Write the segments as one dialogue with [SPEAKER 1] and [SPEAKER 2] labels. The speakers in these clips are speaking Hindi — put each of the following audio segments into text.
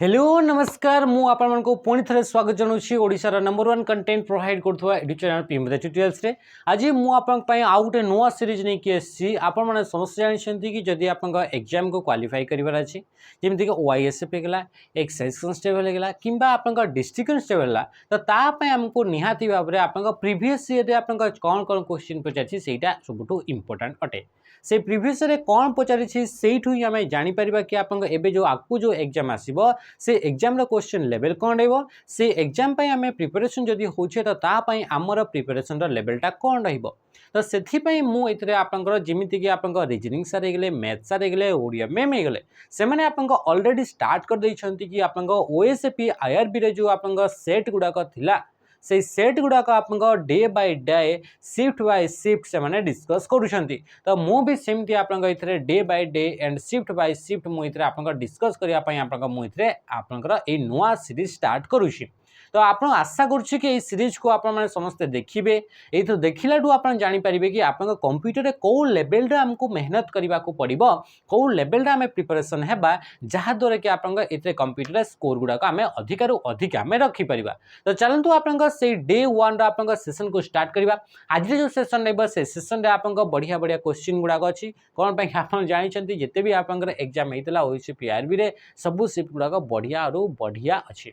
[SPEAKER 1] हेलो नमस्कार मु आपण को पुणी थे स्वागत जनाऊँगी ओडिशार number 1 content provide करुवा एडु channel PMB tutorials रे। आज मु आपण आउ गोटे नुआ सीरीज नहीं कि आसी आपण मैंने समस्त जानते कि जदि आप एग्जाम को क्वालिफाई करार अच्छी जमीक ओआईएसएफ होगा एक्साइज कन्स्टेबल होगा कि आप डिस्ट्रिक्ट कन्स्टेबल है तो तापाई आमको निहाती भाव में आप प्रीवियस ईयर आप कौन कौन क्वेश्चन पचार से सब इम्पोर्टाट अटे से प्रीवियस रे कौन पचारि सेठू ही आम जापर कि आप जो आगू जो एग्जाम आसो से एग्जाम रो क्वेश्चन लेवल कौन रहिबो से एग्जाम पई आम प्रिपरेशन जदि होछे तो तापाई आमर प्रिपरेशन रो लेवलटा कौन रहिबो तो से मु एथिरे आपनकर जेमिति कि आपनकर रीजनिंग सार हेगले मैथ सार हेगले ओडिया मैम हेगले से माने आपनकर ऑलरेडी स्टार्ट कर दैछंती कि आपनकर ओएसपी आईआरबी रे जो आपनकर सेट गुडाक थिला से सेट गुड़ाक आप day by day shift by shift से माने डिस्कस करुँच तो मुझे सेमती आप day by day and shift by shift मुझे आप डिस्कस करने मुझे आपंकर ये नुआ सीरीज स्टार्ट करुँची तो आप आशा करुँच कि सीरीज को आप समस्ते देखिए ये तो देखला आप जानीपारे कि आप कंप्यूटर कौ लेवल आमको मेहनत करने को पड़ो कौ लेवल आम प्रिपरेशन है जहाद्वारा कि आप कंप्यूटर स्कोर गुड़ाक आम अधिकार अधिक आम रखिपर तो चलतु आप डे वन आप सेसन को स्टार्ट करवा आज जो सेसन रहा से सेसन आप बढ़िया बढ़िया क्वेश्चन गुड़ाक अच्छी कौन पर आप जानते जिते भी आप एग्जाम होता ओएसपी आईआरबी रे सबू शिफ्ट गुड़ाक बढ़िया बढ़िया अच्छी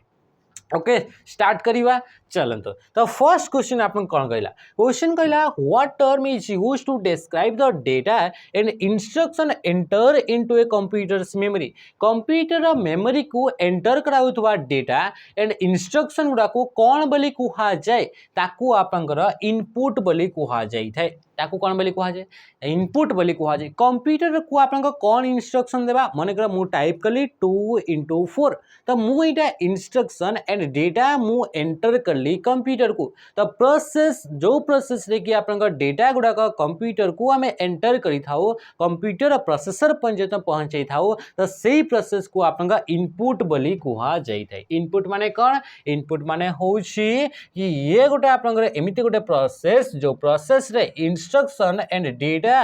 [SPEAKER 1] ओके स्टार्ट करवा चलते तो फर्स्ट क्वेश्चन आप कौन कहला क्वेश्चन कहला what term is used to describe the data and instruction enter into a computers memory computer memory को एंटर कराउथवा डेटा एंड इंस्ट्रक्शन गुड़ा को कौन बोली कहा जाए ताकू आपंकर इनपुट बोली कहा जाई थाए ताकू कौन बोली कहा जाए इनपुट बोली कहा जाए कंप्यूटर को आप कौन इंस्ट्रक्शन देवा मनकर मु टाइप कली 2x4 तो मुझे इंस्ट्रक्शन एंड डेटा मु एंटर कली कंप्यूटर को तो प्रोसेस जो प्रोसेस रे कि आप डेटा गुड़ाक कंप्यूटर को आम एंटर करी थाओ कंप्यूटर प्रोसेसर पर्यंत पहुंचाई थाओ तो सही प्रोसेस को आप इनपुट बोली कहा जाई थाए इनपुट माने कौन इनपुट माने होउछि कि ये गोटे आप एमिति गोटे प्रोसेस जो प्रोसेस रे instruction and data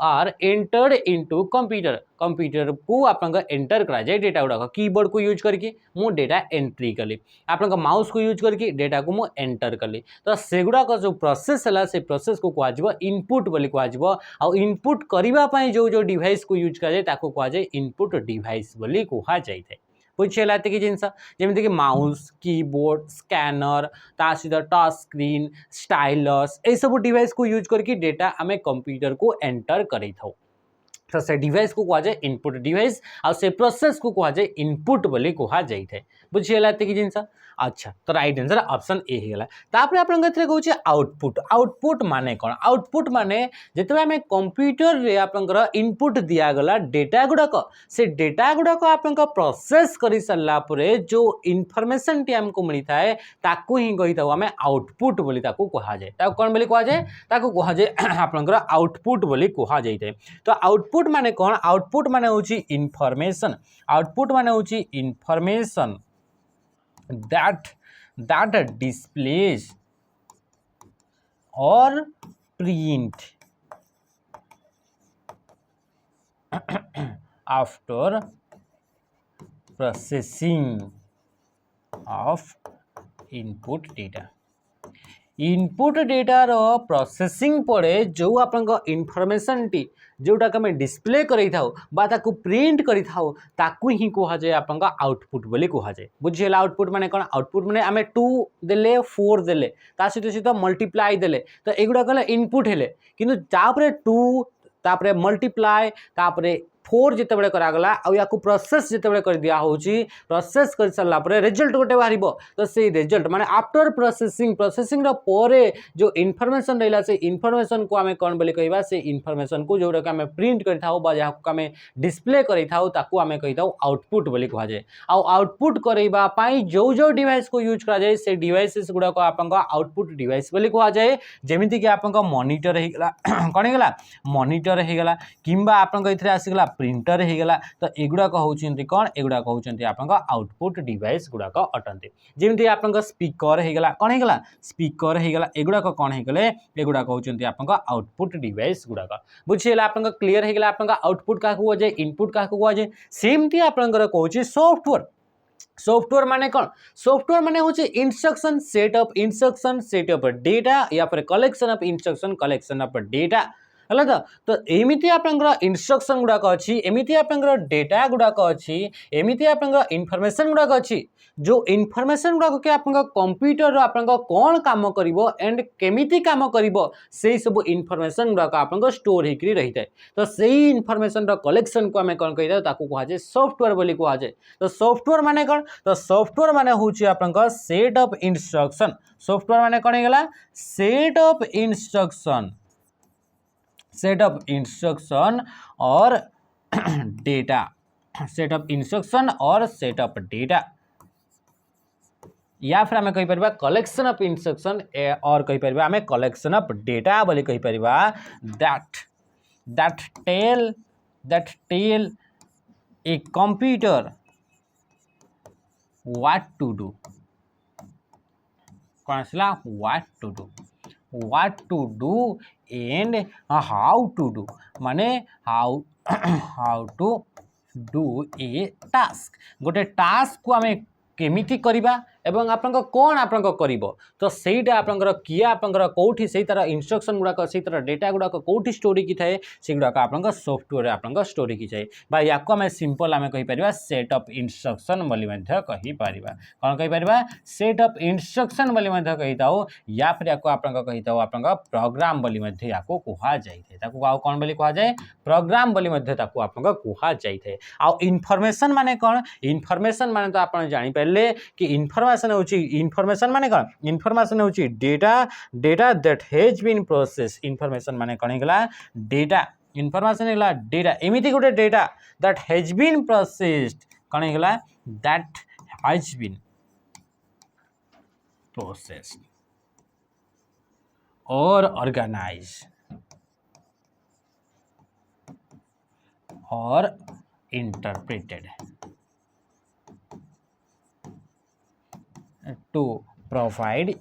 [SPEAKER 1] are entered into computer computer को आप एंटर करा जाए डेटा गुड़ाक कीबोर्ड को यूज करके मु डेटा एंट्री कली आप माउस को यूज करके डेटा को मु एंटर कली तो से गुड़ाक जो प्रोसेस है से प्रोसेस को कह इनपुट बोली कह आ इनपुट करने जो जो डिवाइस को यूज कराए कह जाए इनपुट डिवाइस बोली कह जाए बुझीगला ये जिनस जमीक माउस कीबोर्ड स्कैनर ता सहित टच स्क्रीन स्टाइलस ये सब डिवाइस को यूज करके डेटा आम कंप्यूटर को एंटर कर तो से डिवाइस को कह जाए इनपुट डिवाइस आ से प्रोसेस को कह जाए इनपुट बोली कह जाए बुझीगला ये जिनस अच्छा तो राइट आंसर ऑप्शन ए होगा तापर आप कहे आउटपुट आउटपुट माने कौन आउटपुट माने जिते आम कंप्यूटर रे आपंकर इनपुट दिगला डेटा गुड़ाक से डेटा गुड़ाक आप प्रोसेस कर सारा जो इनफॉरमेशन टी आमको मिलता है ताकू ही कही था आम आउटपुट बोली कह जाए कौन बोली कह जाए कह जाए आपंकर आउटपुट बोली कह जाए तो आउटपुट माने कौन आउटपुट माने होची इनफॉरमेशन आउटपुट माने होची information that displays or print after processing of input data input डेटार प्रोसेसिंग पड़े जो आप इनफॉरमेशन टी जोटा आम डिस्प्ले करूँ प्रिंट करूँ ही कह जाए आप आउटपुट बोली कह जाए बुझीगला आउटपुट माने कौन आउटपुट माने आम 2 देले 4 देले सहित मल्टीप्लाई देले तो युवा इनपुट हेले किंतु तापरे 2 तापरे मल्टीप्लाई तापरे 4 जितेबाला करागला आ प्रोसेस जितेबाला कर दिया होची प्रोसेस कर सारा रिजल्ट गोटे बाहर तो से रिजल्ट माने आफ्टर प्रोसेसिंग प्रोसेसिंग पोरे जो इनफॉरमेशन रहा से इनफॉरमेशन को आम कौन बोली कहवा से इनफॉरमेशन को जोटा कि आम प्रिंट करें डिस्प्ले करें आम कही आउटपुट बोली कह जाए आउटपुट करने जो जो डिवाइस को यूज करा जाए से डिवाइसेस गुड़ाक आप आउटपुट डिवाइस बोली कह जाए जमीक आप मॉनिटर होगा कौन होगा मॉनिटर होगा किंबा आप आसीगला प्रिंटर होगा तो युवाक होती कौन युवाक होती आप आउटपुट डिवाइस गुड़ाक अटंती जमी आप स्पीकर होगा कौन होगा स्पीकर होगा युवाक कौन होगले युवाक होती आप आउटपुट डिवाइस गुड़ाक बुझीगला आप क्लीयर होगा आप आउटपुट क्या कह जाए इनपुट क्या कह जाए सेमती आप कहूँ सॉफ्टवेयर सॉफ्टवेयर माने कौन सॉफ्टवेयर माने होचे इंस्ट्रक्शन सेट ऑफ डेटा या फिर collection of instruction collection of data हला तो एमिति आपनकर इंस्ट्रक्शन गुडाक अछि एमिति आपनकर डेटा गुडाक अछि एमिति आपनकर इन्फॉर्मेशन गुडाक अछि जो इन्फॉर्मेशन गुडाक के आपनकर कंप्यूटर रो आपनकर कोन काम करिवो एंड केमिति काम करिवो सेही सब इन्फॉर्मेशन गुडाक आपनकर स्टोर हेकरी रहितै तो सेही इन्फॉर्मेशन रो कलेक्शन को हमें कोन कहिदा ताकू कहा जाय सॉफ्टवेयर बोली कहा जाय तो सॉफ्टवेयर माने कोन तो सॉफ्टवेयर माने होची आपनकर सेट ऑफ इंस्ट्रक्शन सॉफ्टवेयर माने कोन हेगला सेट ऑफ इंस्ट्रक्शन और डेटा सेट ऑफ इंस्ट्रक्शन और सेट ऑफ डेटा या फिर आम कहीपर कलेक्शन ऑफ इंस्ट्रक्शन और कहीपर आम कलेक्शन ऑफ डेटा बोली कहीपर that tell a computer what to do कौन आसला what to do and how to do माने how to do a task गोटे टास्क को आम केमिति करिबा एवं आपनका कोन आपनका करिवो तो सेटा आपनकर किया आपनकर कोठी सेही तरह इंस्ट्रक्शन गुडा सेही तरह डेटा गुडा कोठी स्टोरी की थाए से गुडा आपनका सॉफ्टवेयर आपनका स्टोरी की थाए बा याको हम सिंपल आम कहि परिबा सेट ऑफ इंस्ट्रक्शन बोली मध्य कहि परिबा कोन कहि परिबा सेट ऑफ इंस्ट्रक्शन बोली मध्य कहि ताओ या फिर याको आपनका कहि ताओ आपनका प्रोग्राम बोली मध्य याको कुहा जाय थे ताको आउ कोन बोली कुहा जाय प्रोग्राम बोली मध्य ताको आपनका कुहा जाय थे आ इन्फॉर्मेशन माने कोन इन्फॉर्मेशन माने तो आपन जानि पहले कि इन्फॉर्मेशन माने कौन इन्फॉर्मेशन होची data that has been process information माने कौन हेगला डेटा इन्फॉर्मेशन हेगला डेटा एमिति गोटे data that has been processed कौन हेगला दैट हैज बीन प्रोसेस्ड और ऑर्गेनाइज्ड और इंटरप्रेटेड to provide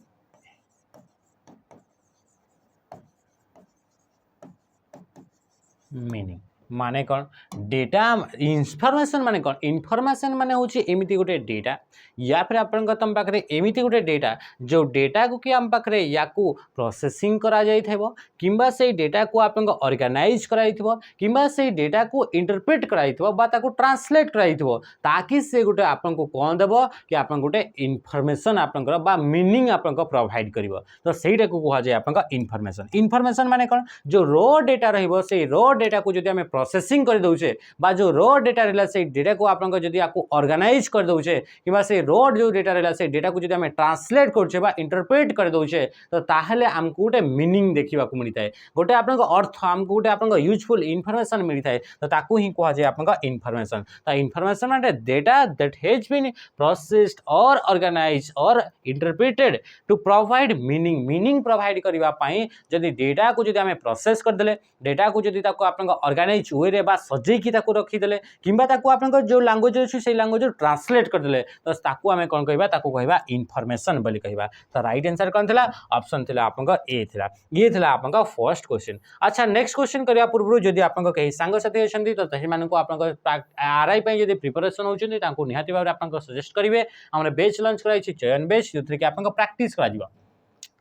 [SPEAKER 1] meaning माने कौन डेटा इन्फॉर्मेशन माने कौन इन्फॉर्मेशन माने होची एमिति गोटे डेटा या फिर आपन तम पाखरे एमिति गोटे डेटा जो डेटा को कि हम पाखरे याकू प्रोसेसिंग करा जाई थेबो किंबा से डेटा को आपन ऑर्गेनाइज कराई थबो किंबा से डेटा को इंटरप्रेट कराई थबो बा ताको ट्रांसलेट कराई थबो ताकि से गोटे आपन को कोन देबो कि आपन गोटे इन्फॉर्मेशन आपन बा मीनिंग आपन को प्रोवाइड करिवो तो सेटा को कहा जाय आपन इन्फॉर्मेशन माने कौन जो रॉ डेटा रहिबो से रॉ डेटा को जदि हम प्रोसेसिंग कर दउछे बा जो रॉ डेटा रहला से डेटा को आपन जदि आपको ऑर्गेनाइज कर दउछे किबा से रॉ जो डेटा रहला से डेटा को जदि हम ट्रांसलेट करछे बा इंटरप्रेट कर दउछे तो ताहले हमको गोटे मीनिंग देखिबा को मिलताय गोटे आपन अर्थ हमको गोटे आपन यूजफुल इन्फॉर्मेशन मिलताय तो ताकू ही कहा जाय आपन इन्फॉर्मेशन तो इन्फॉर्मेशन माने data that has been processed और ऑर्गेनाइज्ड और interpreted to provide meaning provide करबा पई जदि डेटा को जदि हम प्रोसेस कर देले डेटा को जदि ताको आपन ऑर्गेनाइज वे रे बा सजै की ताको रखी देले किंबा ताको आपन जो लैंग्वेज अछि से लैंग्वेज ट्रांसलेट कर देले तो ताको हमें कोन कहबा ताको कहबा इन्फॉर्मेशन बोली कहबा तो राइट आंसर कोन थिला ऑप्शन थिला आपन ए थिला ये थिला आपन फर्स्ट क्वेश्चन अच्छा नेक्स्ट क्वेश्चन करिया पूर्व जदि आपन कहि संग साथी अछंती तो तहि मानको आपन आरआई पई जदि प्रिपरेशन होचंती ताको निहाती भाव आपन सजेस्ट करिवे हमरे बैच लॉन्च कराई छी चयन बैच जोथरे कि आपन प्रैक्टिस करा दिबा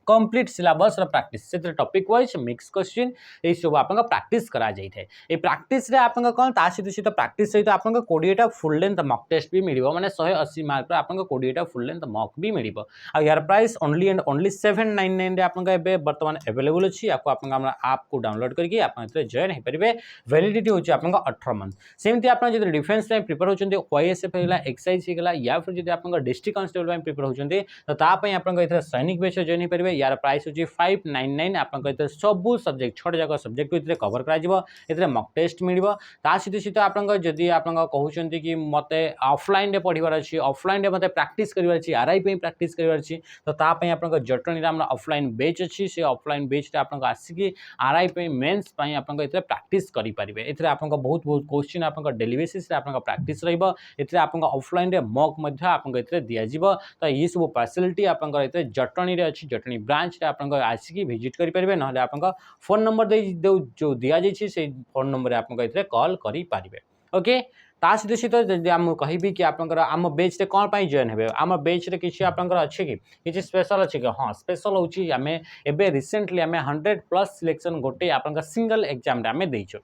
[SPEAKER 1] कंप्लीट सिलेबस प्रैक्टिस से टॉपिक वाइज मिक्स क्वेश्चन ये सब आपन प्रैक्टिस करा जाई थे ए प्रैक्टिस रे आपन कोन ता सहित प्रैक्टिस सहित आपन 20टा फुल लेंथ मॉक टेस्ट भी मिलिबो माने 180 मार्क रे आपन 20टा फुल लेंथ मॉक भी मिलिबो आ यार प्राइस ओनली एंड ओनली 799 रे आपन एबे वर्तमान अवेलेबल अछि आपको आपन हमरा ऐप को डाउनलोड करके आपन एते जॉइन हे परिबे वैलिडिटी होछि आपन 18 मंथ सेमति आपन जदि डिफेंस टाइम प्रिपेयर होचंती ओएसएफ हेला एक्सरसाइज हेला या फिर जदि आपन डिस्ट्रिक्ट कांस्टेबल टाइम प्रिपेयर होचंती तो ता पई आपन एते सैनिक बैच जॉइन हे परिबे यार प्राइस होची 599 आपन कहते सब सब्जेक्ट 6 जगह सब्जेक्ट को कवर करा जिवो एतरे मॉक टेस्ट मिलिबो ता सीधे आपन जदी आपन कहउचंती कि मते ऑफलाइन रे पढिबार अछि ऑफलाइन रे मते प्रैक्टिस करिबार अछि आरआई पे प्रैक्टिस करिबार अछि तो ता पई आपन जटनी रे हमरा ऑफलाइन बैच अछि से ऑफलाइन बैच रे आपन आसी कि आरआई पे मेंस पई आपन एतरे प्रैक्टिस करि परिबे एतरे आपन बहुत क्वेश्चन आपन डेली बेसिस रे आपन प्रैक्टिस रहइबो एतरे आपन ऑफलाइन रे मॉक मध्ये आपन एतरे दिया जिवो तो ये सब फैसिलिटी आपन एतरे जटनी रे अछि जटनी ब्रांच रे आपन आसिकी विजिट करि परिबे नहले आपन फोन नंबर दे जो दिया जाय छी से फोन नंबर आपन एतरे कॉल करि परिबे ओके ता सहित सहित जदि आम कहबी कि आपंकर आम बेच रे कौन पाई जॉइन हेबे आम बेच रे किछि आपंकर अछि कि स्पेशल अछि कि हाँ स्पेशल होछि आमे एबे रिसेंटली आमे 100+ सिलेक्शन गोटे आपंकर सिंगल एग्जाम रे आमे देइछो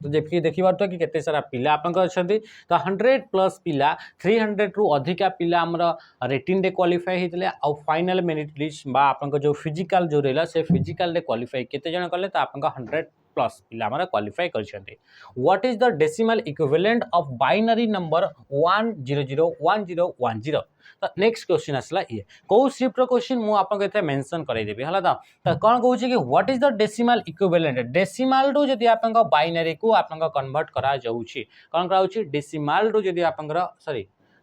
[SPEAKER 1] तो देखि बार कि केते सारा पिला आपंकर अछंती तो 100+ पिला 300 रु अधिका पिला हमर रेटिंग रे क्वालिफाई हेतले आ फाइनल मेरिट लिस्ट बा आपंकर जो फिजिकल जो रहला से फिजिकल रे क्वालिफाई केते जण करले तो आपंकर 100+ पिला हमर क्वालिफाई करछंती what is the decimal equivalent of binary number 1001010 तो नेक्स्ट क्वेश्चन आसला ये को शिफ्ट रो क्वेश्चन मु आपन केते मेंशन करै देबी हला तो कोन कहू छी कि what is the decimal equivalent decimal रो जदि आपन बाइनरी को आपन कन्वर्ट करा जाऊ छी कोन कहू छी डेसिमल रो जदि आपन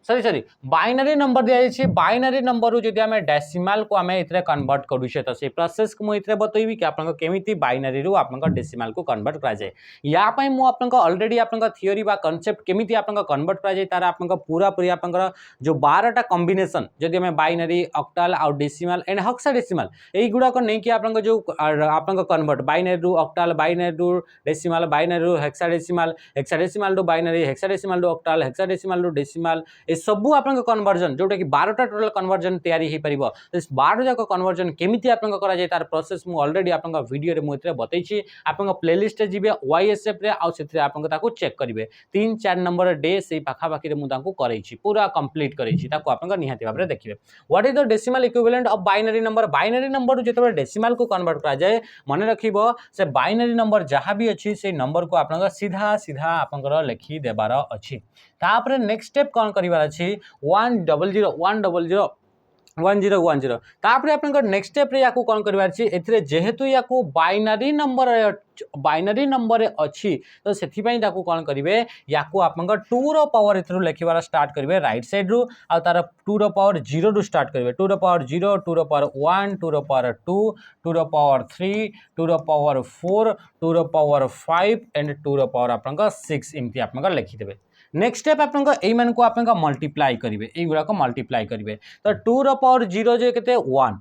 [SPEAKER 1] सॉरी बाइनरी नंबर दिया जाय छी बाइनरी नंबर रो जदि हमें डेसिमल को हमें इतरे कन्वर्ट करू छे तो से प्रोसेस को मु इतरे बतैबी कि आपन केमिति बाइनरी रो आपन डेसिमल को कन्वर्ट करा जाय या पई मु आपन ऑलरेडी आपन थ्योरी बा कांसेप्ट केमिति आपन कन्वर्ट करा जाय तार आपन पूरा पूरी आपन जो 12टा कॉम्बिनेशन जदि हमें बाइनरी ऑक्टल और डेसिमल एंड हेक्साडेसिमल एई गुडा को नै कि आपन जो आपन कन्वर्ट बाइनरी रो ऑक्टल बाइनरी रो डेसिमल बाइनरी रो हेक्साडेसिमल हेक्साडेसिमल रो बाइनरी हेक्साडेसिमल रो ऑक्टल हेक्साडेसिमल रो डेसिमल सबू आपन कन्वर्जन जोटा कि 12टा टोटल कन्वर्जन तैयारी हे परिबो तो 12 जाक कन्वर्जन केमिति आपन करा जाय तार प्रोसेस मु ऑलरेडी आपन वीडियो रे मुतरे बतैछि आपन प्लेलिस्ट रे जिबे वाईएसएफ रे आ सेथरे आपन ताको चेक करिवे 3-4 नंबर डे से पाखा पाखी रे मु ताको करैछि पूरा कंप्लीट करैछि ताको आपन निहाती भाबरे देखिबे what is the decimal equivalent of binary number जेतबे डेसिमल को कन्वर्ट करा जाय मने रखिबो से बाइनरी नंबर जहां भी अछि से नंबर को आपन सीधा सीधा आपन लिखि देबार अछि तापरे नेक्स्ट स्टेप कोन करिवार अछि 1001010 तापरे आपन नेक्स्ट स्टेप रे याकू कोन करिवार अछि एथिरे जेहेतु याकू बाइनरी नंबर अछि तो सेथि पई ताकू कोन करिवे याकू आपन 2 रो पावर इथरु लिखिबार स्टार्ट करिवे राइट साइड रु आ तार 2 रो पावर 0 रु स्टार्ट करिवे 2 रो पावर 0 2 रो पावर 1 2 रो पावर 2 2 रो पावर 3 2 रो पावर 4 2 रो पावर 5 एंड 2 रो पावर आपन 6 इमति आपन लिखि देबे नेक्स्ट स्टेप आपन एई मन को आपन मल्टीप्लाई करिवे एई गुडा को मल्टीप्लाई करिवे तो 2 रो पावर 0 जे केते 1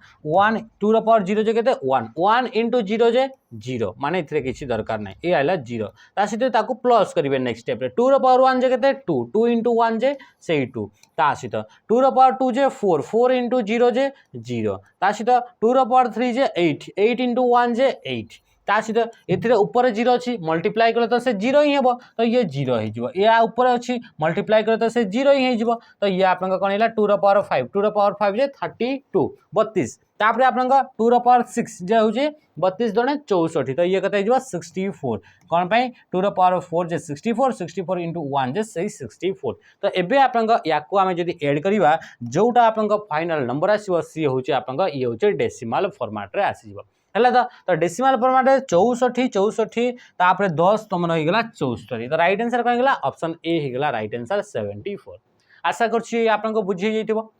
[SPEAKER 1] 2 रो पावर 0 जे केते 1 into 0 जे 0 माने इथरे किछि दरकार नै ए आइला 0 ता सिते ताकू प्लस करिवे नेक्स्ट स्टेप रे 2 रो पावर 1 जे केते 2 into 1 जे सेही 2 ता सिते 2 रो पावर 2 जे 4 into 0 जे 0 ता सिते 2 रो पावर 3 जे 8 into 1 जे 8 ता सहित एथिरे ऊपर 0 अछि मल्टीप्लाई कले तो से 0 ही हेबो तो ये 0 हे जिवो या ऊपर अछि मल्टीप्लाई कले तो से 0 ही हे जिवो तो ये आपन कोन हैला 2 रो पावर 5 2 रो पावर 5 जे 32 32 तापरे आपन 2 रो पावर 6 जे होजे 32 दुणे 64 तो ये कते जिवो 64 कोन पई 2 रो पावर 4 जे 64 into 1 जे सही 64 तो एबे आपन याकू हमें जदी ऐड करिवा जोटा आपन फाइनल नंबर आसीबो सी होचे आपन ये होचे डेसिमल फॉर्मेट रे आसीबो है तो डेसिमल फॉर्मेट 64 तापर 10 तुम रही गला 74 तो राइट आंसर कौन गला ऑप्शन ए ही गला राइट आंसर 74 आशा करछि आपन को बुझी जइतिबो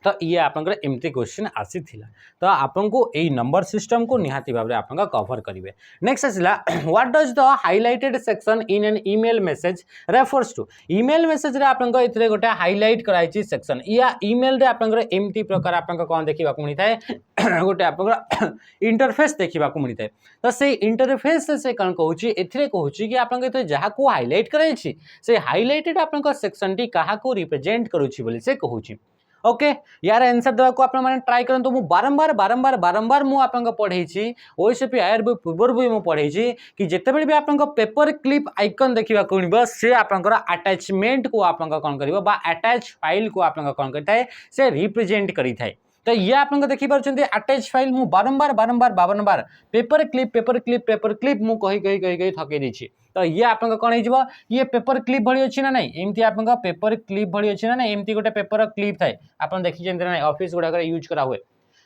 [SPEAKER 1] तो ये आपन एमती क्वेश्चन आसी थिला तो आपन को ए नंबर सिस्टम को निहाती भाबरे आपन कवर करिवे नेक्स्ट आसिला what does the highlighted section in an email message refers to email message रे आपन को इतरे गोटे हाइलाइट कराइछि सेक्शन या ईमेल रे आपन एमती प्रकार आपन कोन देखिबा को मिलिथाय गोटे आपन इंटरफेस देखिबा को मिलिथाय तो से इंटरफेस से कोन कहूछि एथरे कहूछि कि आपन के जहा को हाइलाइट कराइछि से हाइलाइटेड आपन को सेक्शन टी कहा को रिप्रेजेंट करूछि बोली से कहूछि ओके यार आंसर देवा को आपण माने ट्राई करन तो मु बारंबार मु आपन पढैछि ओएसपी आयर पूर्वर भी मु पढैछि कि जेते बेले भी आपन पेपर क्लिप आइकन देखिबा को मिलबो से आपन अटैचमेंट को आपन कोन करबो बा अटैच फाइल को आपन कोन करथाय से रिप्रेजेंट करिथाय तो ये आपन देखि परछन्ते अटैच फाइल मु बारंबार पेपर क्लिप मु कहि थके दिछि तो ये आपन कोन हे जिवो ये पेपर क्लिप भली अछि ना नहीं एमती आपन पेपर क्लिप भली अछि ना नहीं एमती गोटे पेपर क्लिप थाय आपन देखि जंते ना ऑफिस गुडा करे यूज करा हुए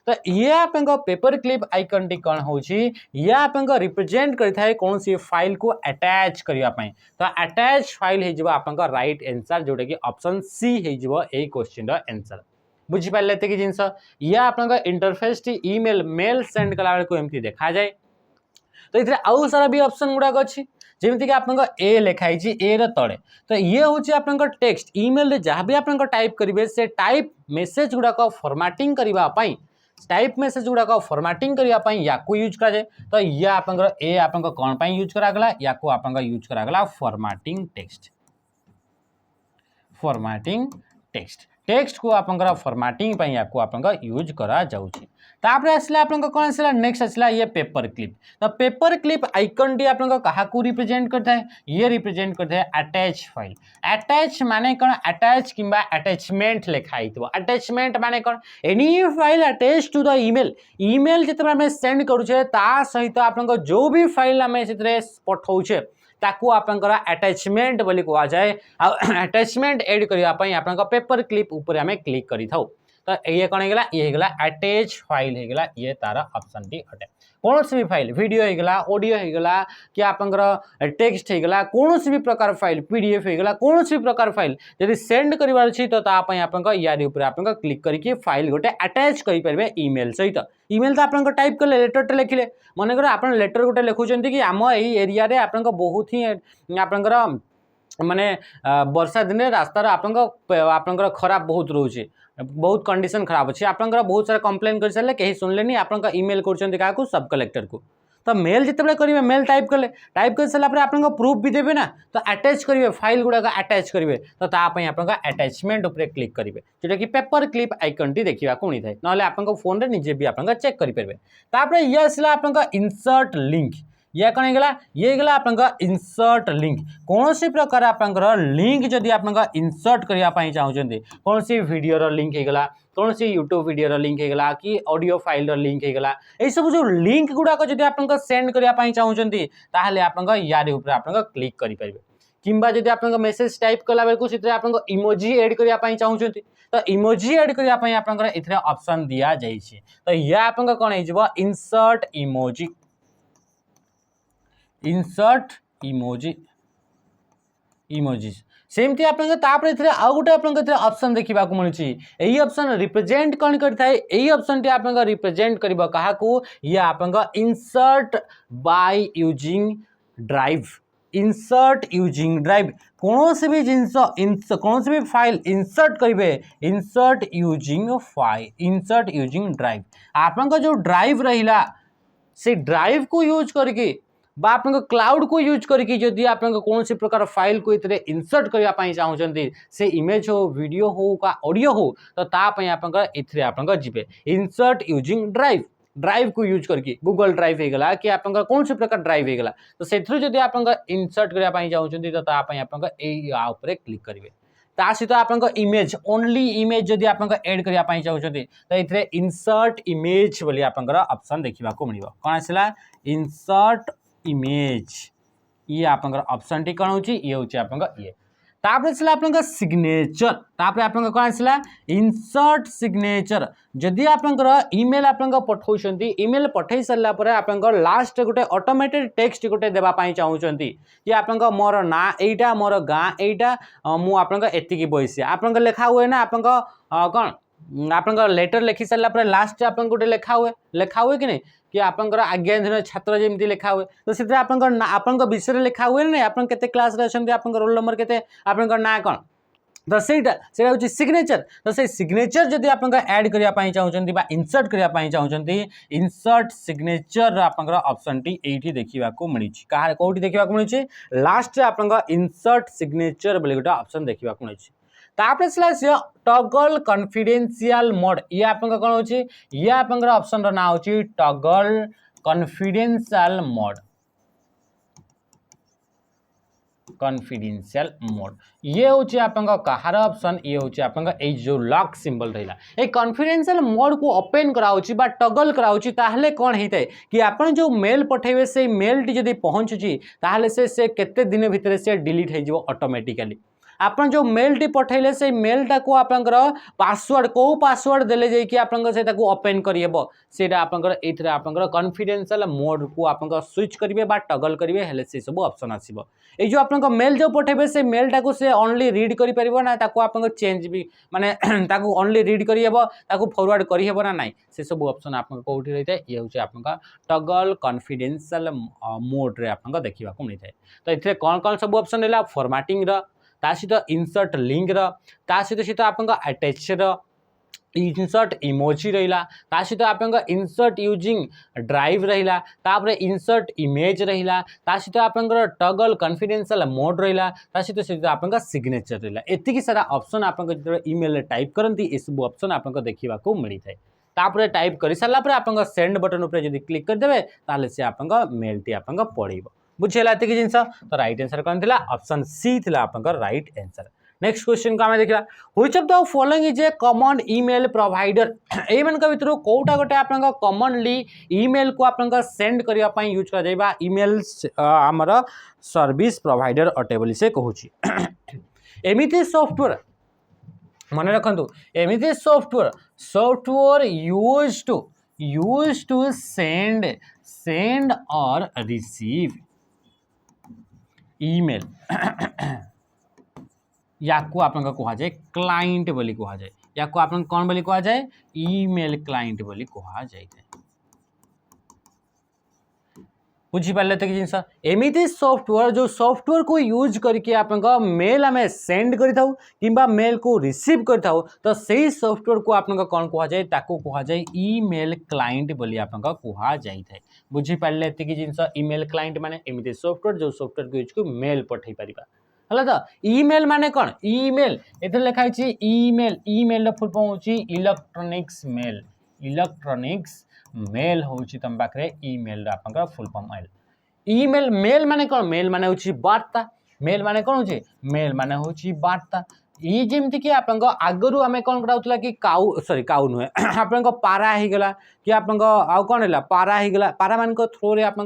[SPEAKER 1] तो ये आपन पेपर क्लिप आइकन टी कोन होछि ये आपन रिप्रेजेंट करिथाय कोन सी फाइल को अटैच करिया पई तो अटैच फाइल हे जिवो आपन राइट आंसर जोटा कि ऑप्शन सी हे जिवो ए क्वेश्चन रो आंसर बुझी पाले कि जिनस या आपन इंटरफेस टी ईमेल मेल सेंड कला बेल को एमती देखा जाए तो इथरे आउ सारा भी ऑप्शन गुडा अछि जेमति कि आपन ए लिखाई छी ए रे तळे तो ये होछि आपन टेक्स्ट ईमेल रे जहां भी आपन टाइप करिवे से टाइप मेसेज गुडा को फॉर्मेटिंग करिवा पई टाइप मेसेज गुडा को फॉर्मेटिंग करिया पई याकू यूज करा जाए तो ये आपन ए आपन कोन पई यूज करा गला याकू आपन यूज करा गला formatting text formatting text text को आपंकर फॉर्मेटिंग पई याको आपंकर यूज करा जाउची तापरे आसला आपंकर कोन आसला नेक्स्ट आसला ये पेपर क्लिप तो पेपर क्लिप आइकन टी आपंकर काहा को रिप्रेजेंट करता है ये रिप्रेजेंट करता है अटैच फाइल अटैच माने कोन अटैच किंबा अटैचमेंट लिखा हितबो अटैचमेंट माने कोन any file attach to the email email जेतबे हम सेंड करू छे ता सहित आपंकर जो भी फाइल हम सेतरे पठाउ छे ताकू आपंकर अटैचमेंट बोली कहा जाए अटैचमेंट ऐड करिया पई आपंकर पेपर क्लिप ऊपर हमें क्लिक करि थाउ तो ये कौन होगा ये होगा अटैच फाइल होगा ये तार ऑप्शन टी अटे कौन सी भी फाइल वीडियो होगा ऑडियो होगा कि आपंकर टेक्स्ट होगा कौन सी भी प्रकार फाइल पीडीएफ होगा कौन सी भी प्रकार फाइल यदि सेंड करिवार अछि तो तापई आपंकर यारी ऊपर आपंकर क्लिक करके फाइल गोटे अटैच करि परबे ईमेल सहित ईमेल तो आपंकर टाइप कले लेटर टे लिखिले मन कर आपन लेटर गोटे लिखुचंती कि आम एई एरिया रे आपंकर बहुत ही आपंकर माने वर्षा दिन रास्तार आपंकर खराब बहुत रोचे बहुत कंडीशन खराब अच्छे आपंकर बहुत सारा कंप्लेन कर सारे कहीं सुनले आपंकर ईमेल कर सब कलेक्टर को तो मेल जिते करेंगे मेल टाइप कले टाइप कर सारा आप प्रूफ भी देवे ना तो अटैच करेंगे फाइल गुड़ाक अटैच करेंगे तो तापाई आप अटैचमेंट उपर क्लिक करेंगे जोटा कि पेपर क्लिप आइकन टी देखा मिलता है ना आप फोन में निजे भी आप चेक करेंगे ये आसला आप इंसर्ट लिंक ये कौन होगा ये होगा आप इंसर्ट लिंक कौन सी प्रकार आप लिंक जदि आप इंसर्ट करने चाहते कौन सी वीडियो लिंक होगा कौन सी यूट्यूब वीडियो लिंक होगा कि ऑडियो फाइल लिंक होगा ये सब जो लिंक गुड़ाक जब आप सेंड करने चाहते आप यार ऊपर आप क्लिक करेंगे किंबा जब आप मेसेज टाइप कला बेलू से आप इमोजी एड करने चाहते तो इमोजी एड करने आप ऑप्शन दि जाए तो यह आप कौन हो insert emoji insert emoji emojis सेमती आप आउ गोटे ऑप्शन देखा मिलूँ यही ऑप्शन रिप्रेजेंट कौन करता है यही ऑप्शन टी आप रिप्रेजेंट कर क्या ये आप insert by using drive insert using drive कौन से भी जिनस कौन से भी फाइल इंसर्ट करेंगे insert using file insert using drive आप जो ड्राइव रहा से ड्राइव को यूज करके आप क्लाउड को यूज करके जदि आप कौन सी प्रकार फाइल को इतने इंसर्ट करने चाहते से इमेज हो वीडियो हो का ऑडियो हो तो तापाई आप जीवे इंसर्ट यूजिंग ड्राइव ड्राइव को यूज करके गूगल ड्राइव होगा कि आप कौन सी प्रकार ड्राइव होगा तो से जब आप इंसर्ट करने चाहते तो तापाई आप क्लिक करेंगे ता सहित आप इमेज ओनली इमेज जदि आप एड करने चाहते तो ये इंसर्ट इमेज बोली आप ऑप्शन देखा मिल कौन आसला इंसर्ट इमेज ये आप ऑप्शन टी कौन हो ये हूँ आप ये आप सिग्नेचर तापर आप कौन आसला इंसर्ट सिग्नेचर जदि आप ईमेल आप पठाउछंती ईमेल पठाई सारा पर आप लास्ट गोटे ऑटोमेटेड टेक्स्ट गोटे देवाई चाहते कि आप मोर ना एटा मोर गाँ एटा मुझे बयसी आप लिखा हुए ना आप कौन आप लेटर लिखी सारा पर लास्ट आप गोटे लिखा हुए कि नहीं कि आपंकर आज्ञाधीन छात्र जमी लिखा हुए तो से आप विषय लिखा हुए ना आप क्लास आप रोल नंबर के ना कौन तो से हूँ सिग्नेचर तो से सिग्नेचर जदि आप ऐड करने चाहते इंसर्ट करने चाहते इंसर्ट सिग्नेचर आप ऑप्शन टी ये देखा मिली कौटी देखा मिली लास्ट आप इंसर्ट सिग्नेचर बोले गोटे ऑप्शन देखा मिली टगल कॉन्फिडेंशियल मोड ये आप कौन हो ये आप ऑप्शन ना हो toggle confidential mode confidential mode ये हूँ आप कहार ऑप्शन ये हूँ आप जो लॉक सिंबल रहा ये कॉन्फिडेंशियल मोड को ओपन कराऊँच टगल कराऊँच ताहले कौन होता है कि आप जो मेल पठेबे से मेल टी जब पहुँचुची ताहले से केते दिन भितर से डिलीट हो ऑटोमेटिकली आप जो मेल टी पठेले से मेलटा को आप पासवर्ड को पासवर्ड देले जाकि आप ओपन करहब से आप कॉन्फिडेंशियल मोड को आप स्विच करेंगे टगल करेंगे हेले से सब ऑप्शन आसो ये जो आप मेल जो पठेबे से मेलटा को से ओनली रीड कर ना आप चेंज भी माने ओनली रीड करहब फॉरवर्ड करहब ना ना से सब ऑप्शन आप कौटी रही है ये हूँ आप टगल कॉन्फिडेंशियल मोड रे आप देखा मिलता है तो ये कौन कौन सब ऑप्शन रहा फॉर्मेटिंग सहित इंसर्ट लिंक सहित आप अटैच इनसर्ट इमोजी रहा ता सहित आप इनसर्ट यूजिंग ड्राइव रहा तापर इनसर्ट इमेज रहा ता सहित आप टगल कॉन्फिडेंशियल मोड रहा ता सहित आप सिग्नेचर रहा एतिकी सारा ऑप्शन आप जो ईमेल टाइप करती ये सब ऑप्शन आप देखा मिलता है तापर टाइप कर सारापर आप सेंड बटन उपर जब क्लिक करदे ताले से आप मेल टी आप पड़े बुझेगा ये जिनस तो राइट आंसर कौन था ऑप्शन सी था आप राइट आंसर नेक्स्ट क्वेश्चन को आम देखा which of the following is a common email provider ये भितर कोटा गोटे आप कॉमनली ईमेल को आप सेंड करने यूज कर ईमेल आमर सर्विस प्रोवाइडर अटे बोली से कहूँ एमती सॉफ्टवेयर मन रखु एमती सॉफ्टवेयर यूज टू सेंड और रिसीव ईमेल या को आप कह जाए क्लाइंट बोली कह जाए या को आप कौन बोली कह जाए ईमेल क्लाइंट बोली कह जाए बुझीपारे तो जिनस एमती सॉफ्टवेयर जो सॉफ्टवेयर को यूज करके आप मेल आम सेंड करा मेल को रिसीव करा तो सही सॉफ्टवेयर को आप कौन कह जाए कह जाए ईमेल क्लाइंट बोली आप कह जाए बुझीपारे ये जिनस ईमेल क्लाइंट माने एमती सॉफ्टवेयर जो सॉफ्टवेयर को यूज कर मेल पठे पारिबा है तो ईमेल माने कौन ईमेल ये लिखाई ईमेल ईमेल फुल फॉर्म होची इलेक्ट्रॉनिक्स मेल होची तुम पाखे ईमेल आपका फुल फॉर्म आइल ईमेल मेल माने कौन मेल माने होची वार्ता मेल माने कौन होची मेल माने होची वार्ता ये जमती कि आप आगु आम कौन कराला कि काउ सॉरी काउ नुहे आप पारा हो गला कि आप कौन है पारा हो गला पारा मान थ्रो रे आप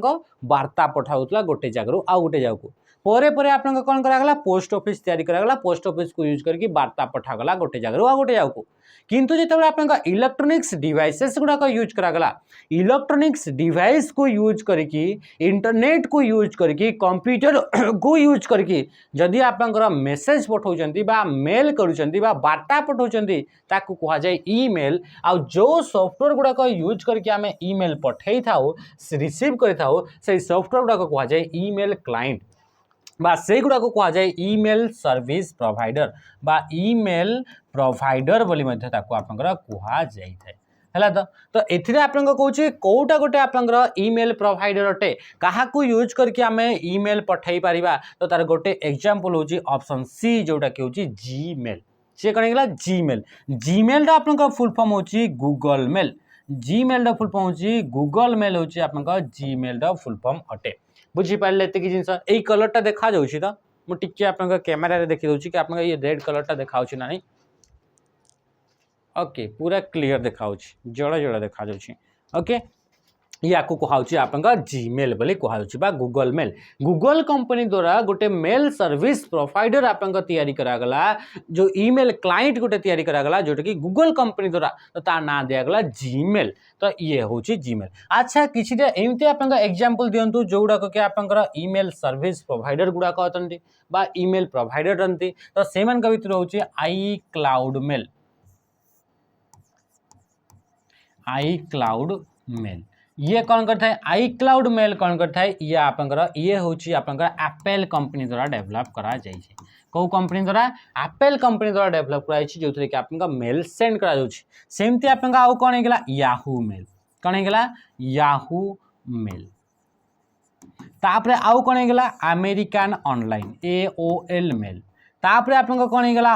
[SPEAKER 1] वार्ता पठाऊला गोटे जगह आउ गोटे जगह परे परे आप कौन करागला पोस्ट ऑफिस तैयारी करागला पोस्ट ऑफिस को यूज करके वार्ता पठागला गोटे जगह आ गोटे जगह किंतु जो आप इलेक्ट्रोनिक्स डिवाइसेस गुड़ाक यूज करागला इलेक्ट्रोनिक्स डिवाइस को यूज करके इंटरनेट को यूज करके कंप्यूटर को यूज करके जदि आप मेसेज पठाउछंती बा मेल करूछंती बा वार्ता पठाउछंती ताकू कहा जाए ईमेल आ जो सॉफ्टवेयर गुड़ाक यूज करके आम ईमेल पठे थाउ रिसीव कर थाउ से सॉफ्टवेयर गुड़ाक कहा जाए ईमेल क्लाइंट बा से गुड़ा को कहा जाए ईमेल सर्विस प्रोवाइडर बा ईमेल प्रोवाइडर बोली मध्य ताको आपनकर कहा जाई थाए हला तो एथिरे आपन को कहूची कोटा गोटे आपनकर ईमेल प्रोवाइडर अटे काहा को यूज करके आमे ईमेल पठाई परिबा तो तार गोटे एग्जांपल होची ऑप्शन सी जोटा के होची जीमेल से कने गेला जीमेल दा आपनकर फुल फॉर्म होची गूगल मेल जीमेल दा फुल फॉर्म होची गूगल मेल होची आपनकर जीमेल दा फुल फॉर्म अटे बुझीपारे ये जिनस यही कलरटा देखा जाऊँगी तो मुझे आप कैमेरा देखी दूसरी कि आप ये रेड कलरटा देखा ना नहीं ओके पूरा क्लीयर देखा जड़ा जड़ा देखा ओके या को कहुची आप जीमेल बोली कहुची गूगल मेल गूगल कंपनी द्वारा गोटे मेल सर्विस प्रोवाइडर आप तैयारी करागला जो ईमेल क्लाइंट गोटे तैयारी करागला जोटा कि गूगल कंपनी द्वारा तो तार ना दिगला जीमेल तो ये हूँ जीमेल अच्छा किसी एमती आप एग्जांपल दिंतु जो गुड़ाक कि आप ईमेल सर्विस प्रोवाइडर गुड़ाक अटंती बा ईमेल प्रोवाइडर अटंती तो से भितर हूँ आई क्लाउड मेल ये कौन करता है आई क्लाउड मेल कौन करता है ये आपंकर ये हूँ एप्पल कंपनी द्वारा डेवलप करा जाए कौ कंपनी द्वारा एप्पल कंपनी द्वारा डेवलप कराई जो थे कि आप मेल सेंड करा सेमती आप आउ कौन होगा याहू मेल कौन होगा याहू मेल तापर आउ कौन होगा अमेरिकन ऑनलाइन AOL मेल तापर आप कौन होगा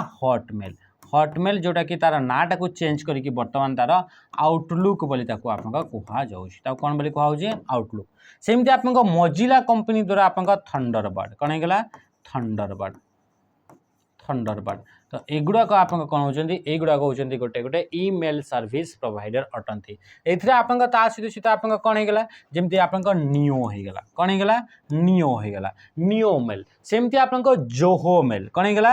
[SPEAKER 1] हॉटमेल जोटा कि तार नाटा को चेंज करके बर्तमान तार आउटलुक बोली आप कह जाऊँ कौन बोली कह आउटलुक सेमती आप मोजिला कंपनी द्वारा आप थंडरबर्ड कौन होगा थंडरबर्ड तो एगुड़ाक आप कौन होती एगुड़ाक होती गोटे गोटे ईमेल सर्विस प्रोवाइडर अटंती एथिरे आप सहित आप कौन होगा जमती आप नियो होगा कौन होगा नियो होगा नियो मेल सेमती आप जोहो मेल कौन होगा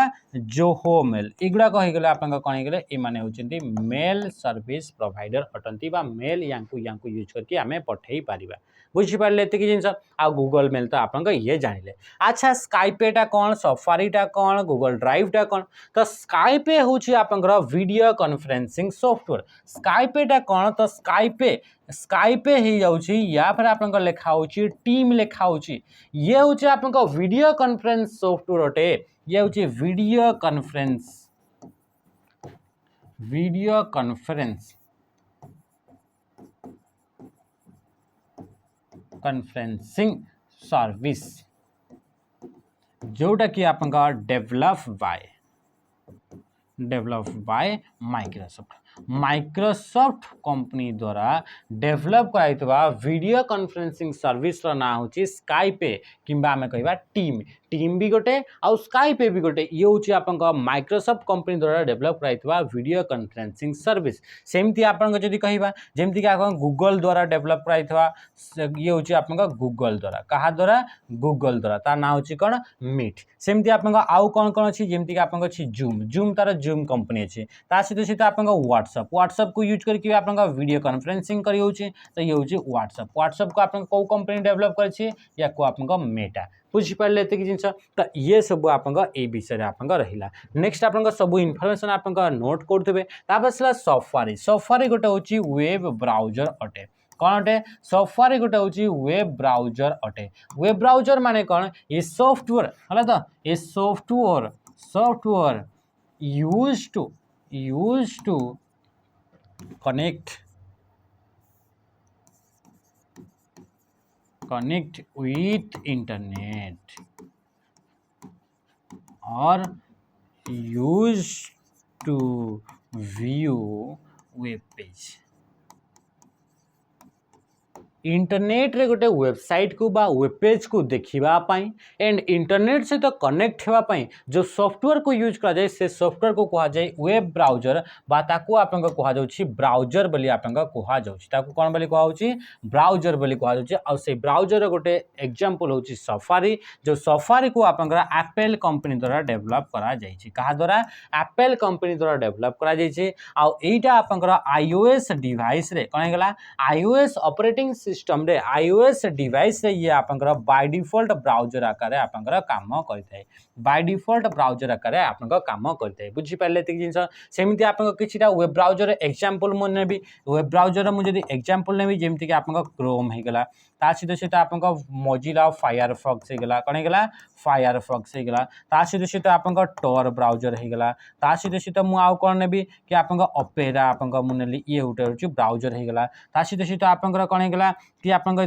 [SPEAKER 1] जोहो मेल एगुड़ाक होगा आप कौन होगा ये होती मेल सर्विस प्रोवाइडर अटंती मेल या यूज करके आम पठे पारिबा बुझीपारे ये जिनस आ गूगल मेल तो आप ये जानिले अच्छा स्काइपेटा कौन सफारीटा कौन गूगल ड्राइवटा कौन तो स्काइपे हूँ आप वीडियो कॉन्फ्रेंसिंग सॉफ्टवेयर स्काइपेटा कौन तो स्काइपे हो जाऊँगी या फिर आप लिखा हो टीम लिखा हो ये हूँ आप वीडियो कॉन्फ्रेंस सॉफ्टवेयर अटे ये हूँ video conference video conferencing service जोटा कि आपका डेवलप बाय माइक्रोसॉफ्ट कंपनी द्वारा डेवलप कराइतबा वीडियो कॉन्फ्रेंसिंग सर्विस ना हूँ स्काइपे किंबा आम कह टीम टीम भी गोटे आउ स्काइपे भी गोटे ये हूँ आपंका माइक्रोसॉफ्ट कंपनी द्वारा डेवलप कराइतबा वीडियो कॉन्फ्रेंसिंग सर्विस सेमती आपन जदि कहबा जेमती कि आपन गूगल द्वारा डेवलप कराइतबा ये हूँ आपंका गूगल द्वारा कहा द्वारा गूगल द्वारा तार ना हूँ कौन मीट सेमती आपंका आउ कौन कौन अच्छी जेमती कि आपंका अच्छी जूम तार जूम कंपनी अच्छी ता सहित आपंका व्हाट्सएप को यूज करके आपंका वीडियो कॉन्फ्रेंसिंग करी होची तो ये हूँ व्हाट्सएप को आपन को कंपनी डेवलप करछि या को आपंका मेटा बुझिपारे एत जिनस तो ये सब आपंका ए विषय आपंका रहिला नेक्स्ट आपंका सब इनफॉरमेशन आपंका नोट करथबे तापर सफारी गोटे होची वेब ब्राउजर अटे कौन अटे सफारी गोटे होची वेब ब्राउजर अटे वेब ब्राउजर माने कौन ये सॉफ्टवेयर हला तो ये software used to connect with internet or used to view web page internet रे गोटे वेबसाइट को बा वेब पेज को देखिबा पाई एंड इंटरनेट से तो कनेक्ट हेबा पाई जो सॉफ्टवेयर को यूज करा जाए से सॉफ्टवेयर को कहा जाए वेब ब्राउजर बा ताको आपन कहा जाउछि ब्राउजर बोली आपन कहा जाउछि ताको कोन बोली कहा जाउछि ब्राउजर बोली कहा जाउछि आ से ब्राउजर गोटे एग्जांपल होछि सफारी जो सफारी को आपन एप्पल कंपनी द्वारा डेवलप करा जाइछि कहा द्वारा एप्पल कंपनी द्वारा डेवलप करा जाइछि आ एटा आपन आईओएस डिवाइस रे कोन गेला आईओएस ऑपरेटिंग सिस्टम रे आईओएस डिवाइस रे ये आपनकर बाय डिफॉल्ट ब्राउजर आकार आपनकर काम करथाय बाय डिफॉल्ट ब्राउजर आकार आपनकर काम करथाय बुझी पाले त जिंस सेमिति आपन किछिटा वेब ब्राउजर एग्जांपल मन नेबी वेब ब्राउजर मु जदी एग्जांपल नेबी जेमति कि आपन क्रोम हे गेला ता सहित आपन मोजिला फायरफॉक्स हे गेला कोन हे गेला फायरफॉक्स हे गेला ता सहित आपन टॉर ब्राउजर हे गेला ता सहित मु आउ कोन नेबी कि आपन ओपेरा आपन मु नेली ये उटे ब्राउजर हे गेला ता सहित आपन कोन हे गेला कि आपन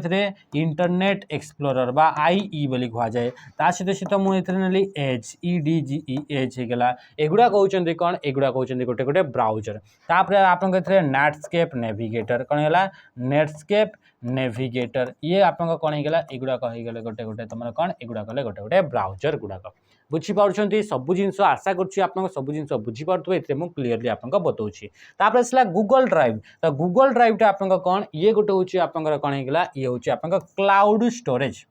[SPEAKER 1] इंटरनेट एक्सप्लोरर बा आईई बोली कह जाए ता सहित मुझे नेली एज EDGE एज होगा एगुड़ा कहते कौन एगुड़ा कहते गोटे गोटे ब्राउजर तापर आपन नेटस्केप नेविगेटर कौन है नेटस्केप नेविगेटर ये आपन कौन होगा एगुड़ा कहगले गोटे गोटे तुम कौन एगुड़ा कले गोटे गोटे ब्राउजर गुड़ाक बुझीपार सब जिन आशा कर सब जिन बुझीपारे ये क्लीयरली आपको बताऊँगी तापर आसला गूगल ड्राइव तो गूगल ड्राइव आपन कौन ये गोटे हूँ आपन कौन होगा ये हूँ आपन क्लाउड स्टोरेज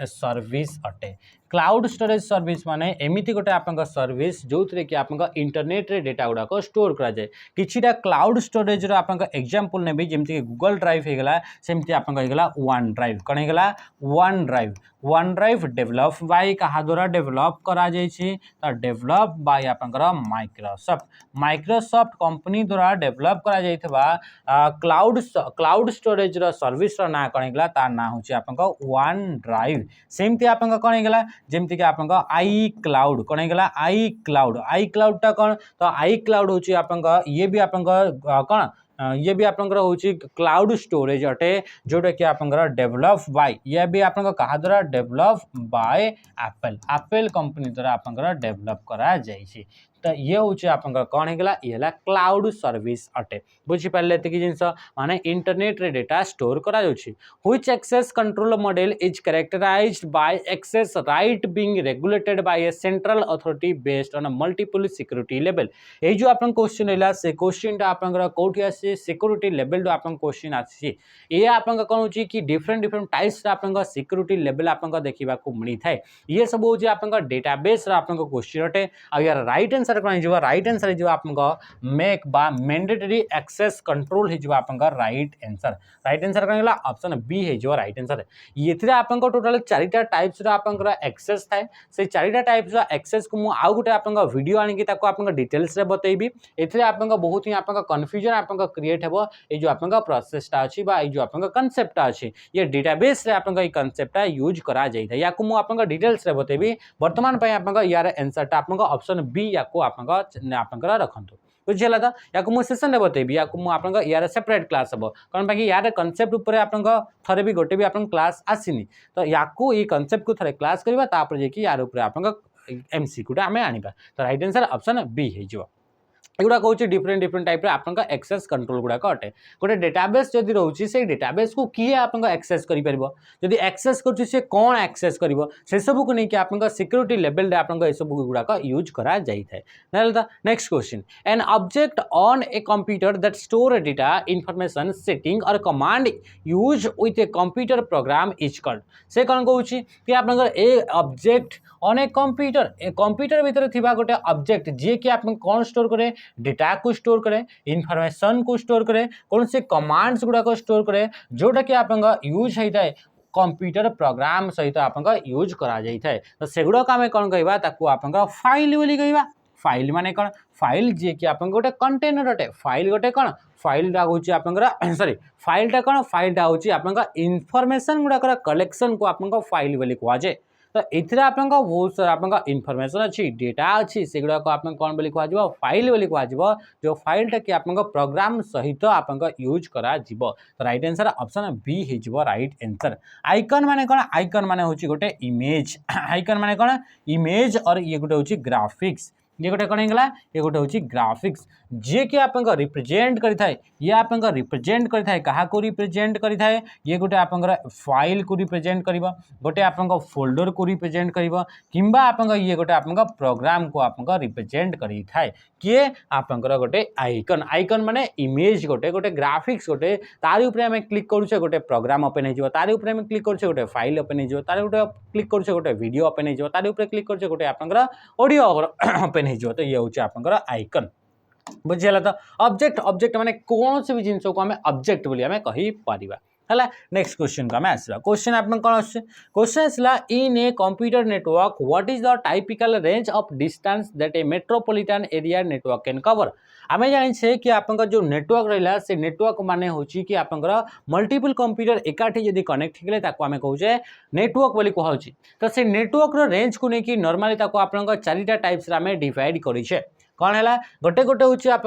[SPEAKER 1] सर्विस अटे क्लाउड स्टोरेज सर्विस माने एमिति गोटे आपन सर्विस जो थे कि आपन इंटरनेट रे डेटा गुड़ाक स्टोर करा जाए किछिटा क्लाउड स्टोरेज रो आपन एग्जांपल नेबी जेमति कि गूगल ड्राइव हे गेला सेमति आपन हेगला वन ड्राइव कोन हेगला वन ड्राइव डेवलप बाय कहा द्वारा डेवलप करा जाय छी त डेवलप बाय आपन माइक्रोसॉफ्ट कंपनी द्वारा डेवलप करा जायथबा क्लाउड स्टोरेज रो सर्विस रो ना कोन हेगला तार ना होची आपन वन ड्राइव सेमति आपन कोन हेगला जेमति कि आपन आई क्लाउड कोन हेगला आई क्लाउड ता कोन तो आई क्लाउड होची आपन ये भी आपन कोन ये भी आपन हूँ क्लाउड स्टोरेज अटे जोटा कि आपन डेवलप बाय ये भी आपन कहा द्वारा डेवलप बाय एप्पल कंपनी द्वारा आपन डेवलप करा जाइए तो ये हूँ आपन कौन होगा ये क्लाउड सर्विस अटे बुझीपारे ये जिनस माने इंटरनेट रे डेटा स्टोर करा जाउछि which access control model is characterised by access right being regulated by a central authority based on multiple security level ये जो आपन क्वेश्चन हैला से क्वेश्चन टा आपन कोठी आसी सिक्योरिटी लेवल जो आपन क्वेश्चन आसी ये आपन कौन होछि कि डिफरेंट टाइप्स आपन सिक्योरिटी लेवल आपन देखिबा को मिली थाए ये सब होछि आपन डेटाबेस रा आपन क्वेश्चन अटे आ यार राइट आंसर कौन हो राइट आंसर हो आपन मेक बा मैंडेटरी एक्सेस कंट्रोल हो आपन राइट आंसर कौन होला ऑप्शन बी हो राइट आंसर ये आपन टोटल चारिटा टाइप्स आपन एक्सेस थाए से चारिटा टाइप्स एक्सेस को मु आउ गोटे आपन वीडियो आनिकी ताको आपन डिटेल्स रे बतैबी एथिरे आपन बहुत ही आपन कंफ्यूजन आपन क्रिएट हेबो ए जो आपन प्रोसेसटा अछि बा ए जो आपन कांसेप्टटा अछि ये डेटाबेस रे आपन ई कांसेप्टटा यूज करा जाई था या को मु आपन डिटेल्स रे बतैबी वर्तमान पय आपन यार आंसरटा आपन ऑप्शन बी या को आपन रखंतु बुझिला था या को मु सेशन रे बतैबी या को मु आपन यार सेपरेट क्लास हबो कारण बाकी यार कांसेप्ट ऊपर आपन थरे भी गोटे भी आपन क्लास आसीनी तो या को ई कांसेप्ट को थरे क्लास करबा तापर जे कि यार ऊपर आपन एमसीक्यू टा हमें आनिबा तो राइट आंसर ऑप्शन बी हे जो एगुड़ा कौन डिफरेंट डिफरेंट टाइप आपन एक्सेस कंट्रोल गुड़ाक अटे गोटे डेटाबेस जदि रोचे से डेटाबेस को किए आपन एक्सेस करि परिबो जदि एक्सेस करछि से कोन एक्सेस करिवो से सब को नेकी आपन सिक्योरिटी लेवल रे आपन ए सब गुड़ाक यूज करा जाई थाए नहले next question an object on a computer that store data information setting और command use with a computer program is called से कोन कहउछि कि आपन a object on a computer भीतर थिबा गोटे ऑब्जेक्ट जे कि आपन कोन स्टोर करे डेटा को स्टोर करे इनफॉरमेशन को स्टोर करे कौन से कमांड्स गुड़ा को स्टोर करे जोटा कि आपन यूज होता है कंप्यूटर प्रोग्राम सहित आपन यूज करा जाई थाए तो सेगुड़ा को आमे कोन कहबा ताकू आपन फाइल बोली कहबा फाइल माने कोन फाइल जे कि आपन गोटे कंटेनर अटे फाइल गोटे कोन फाइलटा होची आपन सॉरी फाइलटा कोन फाइलटा होची आपन इनफॉरमेशन गुड़ा कलेक्शन को आपन फाइल बोली कहवा जाए तो एथिरा आपन बहुत सारा आपन इनफॉरमेशन अच्छी डेटा अच्छी सेगुड़ा को आपन कौन बोली कहवा फाइल बोली कहवा जो फाइलटा कि आपन प्रोग्राम सहित आपन यूज करा जीवो तो राइट आंसर ऑप्शन बी हे जीवो राइट आंसर आइकन माने कोन आइकन माने होची गोटे इमेज आइकन माने कोन इमेज और ये गोटे होची ग्राफिक्स ये गोटे कौन होगा ये गोटे हूँ ग्राफिक्स जे कि आपन रिप्रेजेंट करि थाए ये आपन रिप्रेजेंट करि थाए कहा को रिप्रेजेंट करि थाए ये गोटे आपन फाइल को रिप्रेजेंट करिवो गोटे आपन फोल्डर को रिप्रेजेंट करिवो किंबा आपन ये गोटे आपन प्रोग्राम को आपन रिप्रेजेंट करि थाए किए आपन गोटे आइकन आइकन माने इमेज गोटे गोटे ग्राफिक्स गोटे तारि ऊपर हमें क्लिक करूछे गोटे प्रोग्राम ओपन हो जिवो तारि ऊपर हमें क्लिक करूछे गोटे फाइल ओपन हो जिवो तारि ऊपर क्लिक करूछे गोटे वीडियो ओपन हो जिवो तारि ऊपर क्लिक करूछे गोटे आपन ऑडियो ओपन हो जिवो तो ये हूँ आपन आइकन बुझीगला तो ऑब्जेक्ट ऑब्जेक्ट माने कौन से भी जिनस को हमें ऑब्जेक्ट बोली हमें कहि पारिबा हला नेक्स्ट क्वेश्चन को हमें आसला क्वेश्चन आपन कोन आछे क्वेश्चन आसला in a computer network what is the typical range of distance that a metropolitan area network can cover आमे जानि छे कि आपन जो नेटवर्क रहला से नेटवर्क माने होची कि आपन मल्टीपल कंप्यूटर एकाठी यदि कनेक्ट हेले ताको आमे कहू जे नेटवर्क बोली कहउची तो से नेटवर्क रो रेंज को नेकी नॉर्मली ताको आपन चारिटा टाइप्स रे आमे डिवाइड करि छे कौन है गोटे गोटे हूँ आप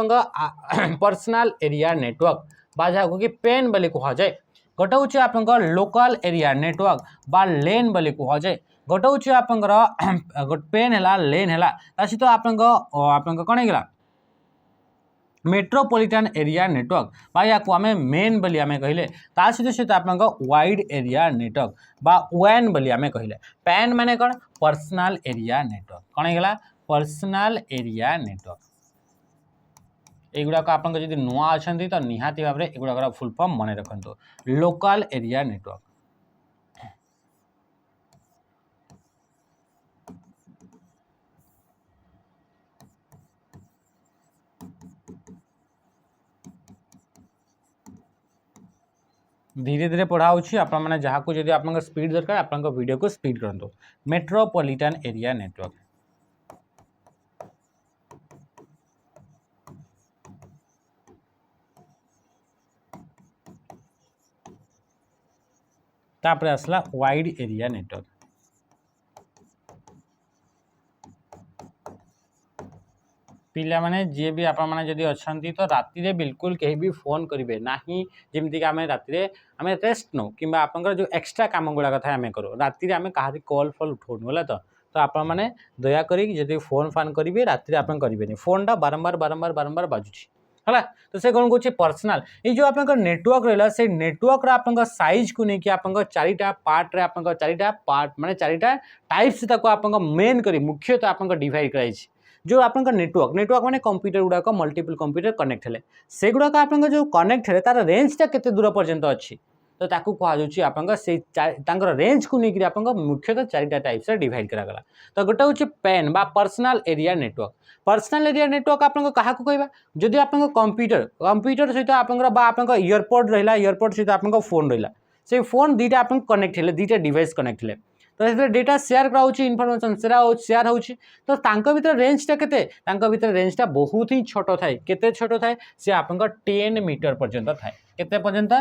[SPEAKER 1] पर्सनल एरिया नेटवर्क बा जहाँ कि पेन बोली कह जाए गोटे हूँ आप लोकल एरिया नेटवर्क बा लेन बोली कह जाए गोटे हूँ आप गोटे पेन है लेन है सहित आपन कौन होगा मेट्रोपॉलिटन एरिया नेटवर्क बा या को आमे मेन बोली आमे कहले ता सहित आपन वाइड एरिया नेटवर्क बा वैन बोली आमे कहले पैन माने कौन पर्सनल एरिया नेटवर्क कौन होगा पर्सनल एरिया नेटवर्क एगुड़ाक आप नुआ अच्छा तो निहाती भाव में एगुड़ा फुल फॉर्म मन रखु लोकल एरिया नेटवर्क धीरे धीरे पढ़ा आपने जहाँ को जब आप स्पीड दरकार आप वीडियो को स्पीड करूँ मेट्रोपॉलिटन एरिया नेटवर्क तापर आसला वाइड एरिया नेटवर्क पिला माने जे भी आप जदि अच्छा तो राति रे बिल्कुल कहीं भी फोन करेंगे ना जमीक आम राति आम रेस्ट नौ कि आप जो एक्सट्रा काम गुड़ा था आम करूँ राति आम कहा कॉल फल उठाऊँ है तो आप मैंने दयाकोरी जब फोन फान करेंगे राति आप करेंगे फोनटा बारंबार बारंबार बारंबार बाजुची है तो से कौन कहे पर्सनल ये जो आप नेटवर्क रहा से नेटवर्क आप साइज को लेकिन आप चारिटा पार्ट रे आप चारिटा पार्ट माने चारिटा टाइप्स आप मेन करी मुख्यतः आप डिवाइड कराई जो आप नेटवर्क नेटवर्क माने कंप्यूटर गुड़ाक मल्टीपल कंप्यूटर कनेक्ट है से गुड़ाक आप जो कनेक्ट है तार रेंजटा केते दूर पर्यंत अच्छी तो ताकू कहा जाउची आपनका से तांकर रेंज को लेकर आपनका मुख्यतः चारिटा टाइप्स रे डिवाइड करा गला। तो गोटे होची पेन बा personal area network. Personal area network आपन कहा को कहबा जदि आपन कंप्यूटर सहित आपन बा आपन ईयरपोड रहला ईयरपोड सहित आपन फोन रहला से फोन दीटा आपन कनेक्ट हेले दीटा डिवाइस कनेक्ट हेले तो इसमें डेटा शेयर करा होची इनफॉरमेशन शेयर होची तो तांका भीतर रेंजटा केते तांका भीतर रेंजटा बहुत ही छोट थाए केते छोट थाए से आपन 10 मीटर पर्यंत थाए केते पर्यंत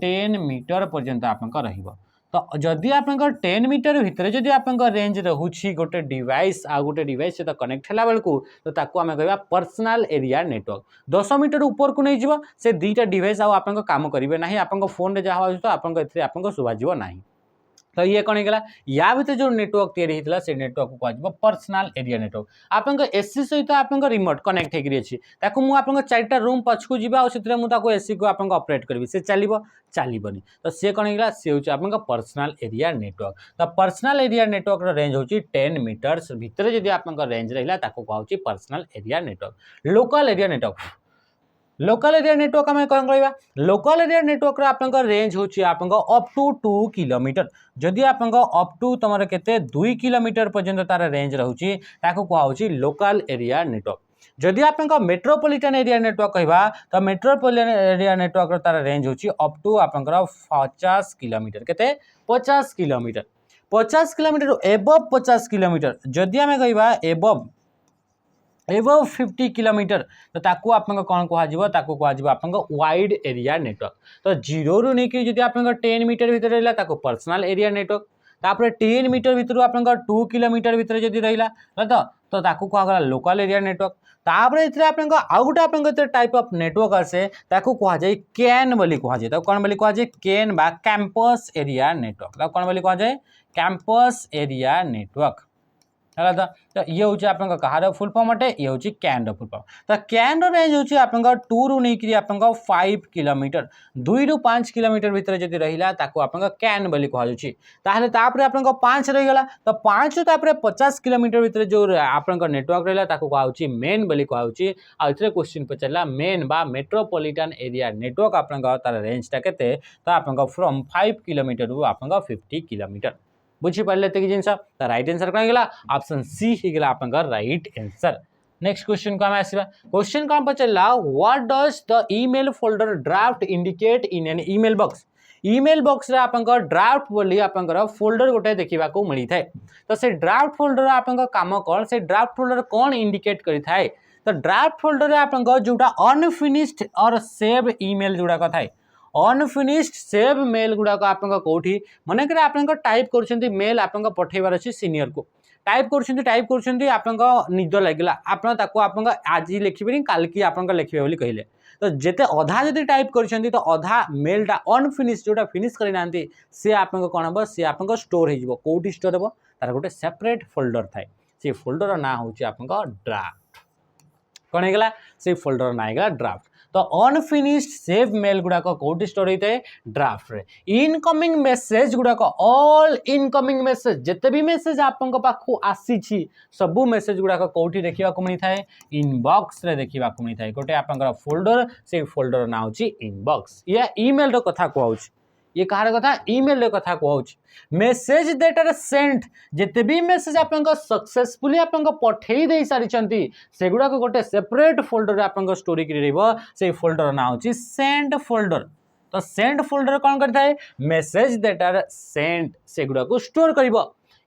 [SPEAKER 1] 10 मीटर पर्यंत आपन रहिबो। तो जदि आपन 10 मीटर भितर जदि आपन रेंज रहूची गोटे डिवाइस आ गोटे डिवाइस सहित कनेक्ट होला बेलकू तो ताकू आमे कहबा पर्सनल एरिया नेटवर्क। 10 मीटर ऊपर को नहीं जीवो से दीटा डिवाइस आ आपन काम करिवे नाही आपन फोन रे जहा तो आपन एथरे आपन सुबा जीवो नाही। तो ये कौन है या भीतर जो नेटवर्क तैयारी होता से नेटवर्क को कह पर्सनल एरिया नेटवर्क। आपन एसी सहित आपन रिमोट कनेक्ट होकर मुझे आपन चारिटा रूम पछकू जावा और एसी को आपन ऑपरेट करी से चलबनी तो सी कौन है सी हूँ आपन पर्सनल एरिया नेटवर्क। तो पर्सनल एरिया नेटवर्क रेंज हूँ 10 मीटर्स भितर जब आपन रेंज रहा कहुँ personal area network. Local area network local area network आम कौन कह लोकल एरिया नेटवर्क आपन रेंज हूँ आपन अप टू 2 किलोमीटर जदि आपन अप टू तुम के 2 किलोमीटर पर्यंत तार रेंज रोचे कहुँ लोकल एरिया नेटवर्क। जदि आप मेट्रोपोलिटन एरिया नेटवर्क कहवा तो मेट्रोपोलिटन एरिया नेटवर्क तार रेंज हूँ अप टू आपंकर 50 किलोमीटर के 50 किलोमीटर 50 किलोमीटर एबव 50 किलोमीटर जदि आम कहवा एबव 50 किलोमीटर तो ताकू आपन कौन कह आपन वाइड एरिया नेटवर्क। तो जीरो रु नहीं जब आप 10 मीटर भितर रहा ताकू पर्सनल एरिया नेटवर्क तापर 10 मीटर भितर आपन 2 किलोमीटर भितर जदि रहा तो ताकू कहा लोकल एरिया नेटवर्क। तापर इतरे आपन आउ गोटे आपन टाइप ऑफ नेटवर्क आसे ताकू कहा जाए कैन बोली कहा जाए। तो कौन बोली कहा जाए कैन बा कैंपस एरिया नेटवर्क। तो कौन बोली कहा जाए कैंपस एरिया नेटवर्क है। तो ये हूँ आपन कहार फुल फॉर्म अटे ये हूँ कैन फुल फॉर्म। तो कैन रेंज हूँ आपन 2 रु नहीं आपन 5 किलोमीटर 2 रु 5 किलोमीटर भितर जब रहा आपन कैन बोली कहुच्छे तापर आपन 5 रहीगला तो 5 तापर 50 किलोमीटर भितर जो आपन नेटवर्क रहा कहुच्छे मेन बोली कहुच्छे। आउे क्वेश्चन पचारा मेन बा मेट्रोपोलिटन एरिया नेटवर्क आपन तार रेंजटा केते तो आपन फ्रॉम 5 किलोमीटर रु आपन 50 किलोमीटर बुझीपारे ये जिन तो राइट आंसर कौन गला ऑप्शन सी ही गला आपन राइट आंसर। नेक्स्ट क्वेश्चन को आम आसवा क्वेश्चन कौन पचारा what does the email folder draft indicate in an email box. Email box रे आपन ड्राफ्ट बोली आपन फोल्डर गोटे देखा मिली थाए। तो से ड्राफ्ट फोल्डर आपन काम कौन से ड्राफ्ट फोल्डर कौन इंडिकेट करी थाए। तो ड्राफ्ट फोल्डर आपन जोटा अनफिनिश्ड और सेव ईमेल जोड़ाक थाए अनफिनिश्ड सेव मेल गुड़ाक आप कौटी मनकर आप टाइप कर मेल आप पठेबार अच्छे सीनियर को टाइप कर आपन निद लगे आप आज लिखे काल की आप लिखे बोली कहले तो जिते अधा जब टाइप कर तो अधा मेलटा अनफिनिश्ड जोटा फिनिश करना सी आप कौन हम सी आप स्टोर हो कौटी स्टोर हे तार गोटे सेपरेट फोल्डर थाए से फोल्डर ना हूँ आप ड्राफ्ट कौन होगा से फोल्डर ना होगा ड्राफ्ट। तो अनफिनिश्ड सेव मेल गुड़ाक कौटी स्टोर होता है ड्राफ्ट रे। इनकमिंग मेसेज गुड़ाक ऑल इनकमिंग मेसेज जिते भी मेसेज आपन पाखु आसी सबू मेसेज गुड़ाक कौटी देखा मिलता है इनबॉक्स रे देखा मिलता है गोटे आप फोल्डर से फोल्डर ना हूँ इनबॉक्स या ईमेल कथा कहूँ ये कहार कथा ईमेल कथा कहूँ मेसेज दैट आर सेंट जिते भी मेसेज आप सक्सेसफुली आप पठे दे सारी से गुड़ाक गोटे सेपरेट फोल्डर आप स्टोरी से फोल्डर ना हूँ सेंड फोल्डर। तो सेंड फोल्डर कौन करता है मेसेज दैट आर सेंट से गुड़ाक स्टोर कर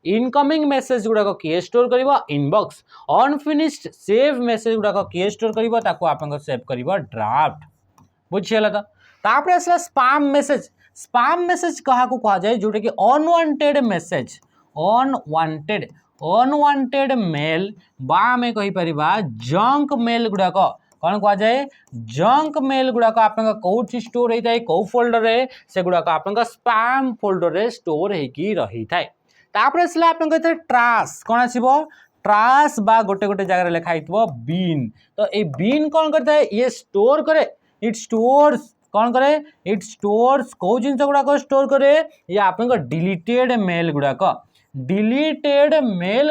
[SPEAKER 1] इनकमिंग मेसेज गुड़ाक किए स्टोर कर इनबॉक्स अनफिनिश्ड सेव मेसेज गुड़ाक किए स्टोर कर आप सेव कर ड्राफ्ट बुझीगला। तो तापर आसला स्पाम मेसेज। स्पाम मेसेज क्या कहा जाए जोटा कि अनवांटेड मेसेज अनवांटेड मेल बा आम कहीपर जंक मेल गुड़ाक कौन कह जाए जंक मेल गुड़ाक आप कौटी स्टोर होता है कौ फोल्डर रे से गुड़ाक आप स्पाम फोल्डर रे स्टोर होगी रही थाए। तापर आसला आप ट्राश कौन आसो ट्राश बा गोटे गोटे जगह लिखाई बीन। तो ये बीन कौन करता है ये स्टोर करे इट स्टोर्स कौन करे इट स्टोर्स कौ जिन गुड़ाक स्टोर करे ये आप डिलीटेड मेल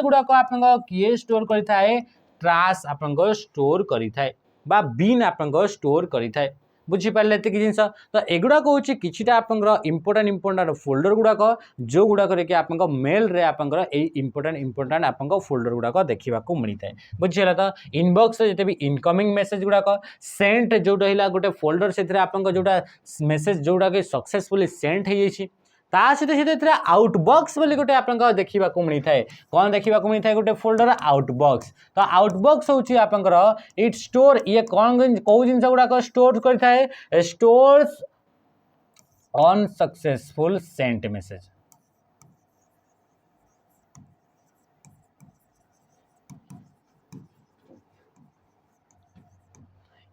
[SPEAKER 1] गुड़ाक आप किए स्टोर करें ट्राश आप स्टोर करें बा बीन आप स्टोर करें। बुझीपारे ये जिन तो एगुड़ाक हूँ किटा आप इंपोर्टाट फोल्डर गुड़ाक जो गुड़ाक कि आप मेल रे आप इंपोर्टाट आप फोल्डर गुड़ाक देखा मिलता है बुझीगला तो इनबॉक्स जिते भी इनकमिंग मेसेज गुड़ाक सेंट जो रहा गोटे फोल्डर से जोटा मेसेज जोटा कि सक्सेसफुली सेंट हो सहित आउटबॉक्स बोली गोटे आप देखा मिलता है कौन देखा मिलता है गोटे फोल्डर आउटबॉक्स तो आउटबॉक्स हूँ आप इट स्टोर ये कौन कौ जिन गुड़ाक स्टोर करता स्टोर्स अनसक्सेसफुल सेंट मेसेज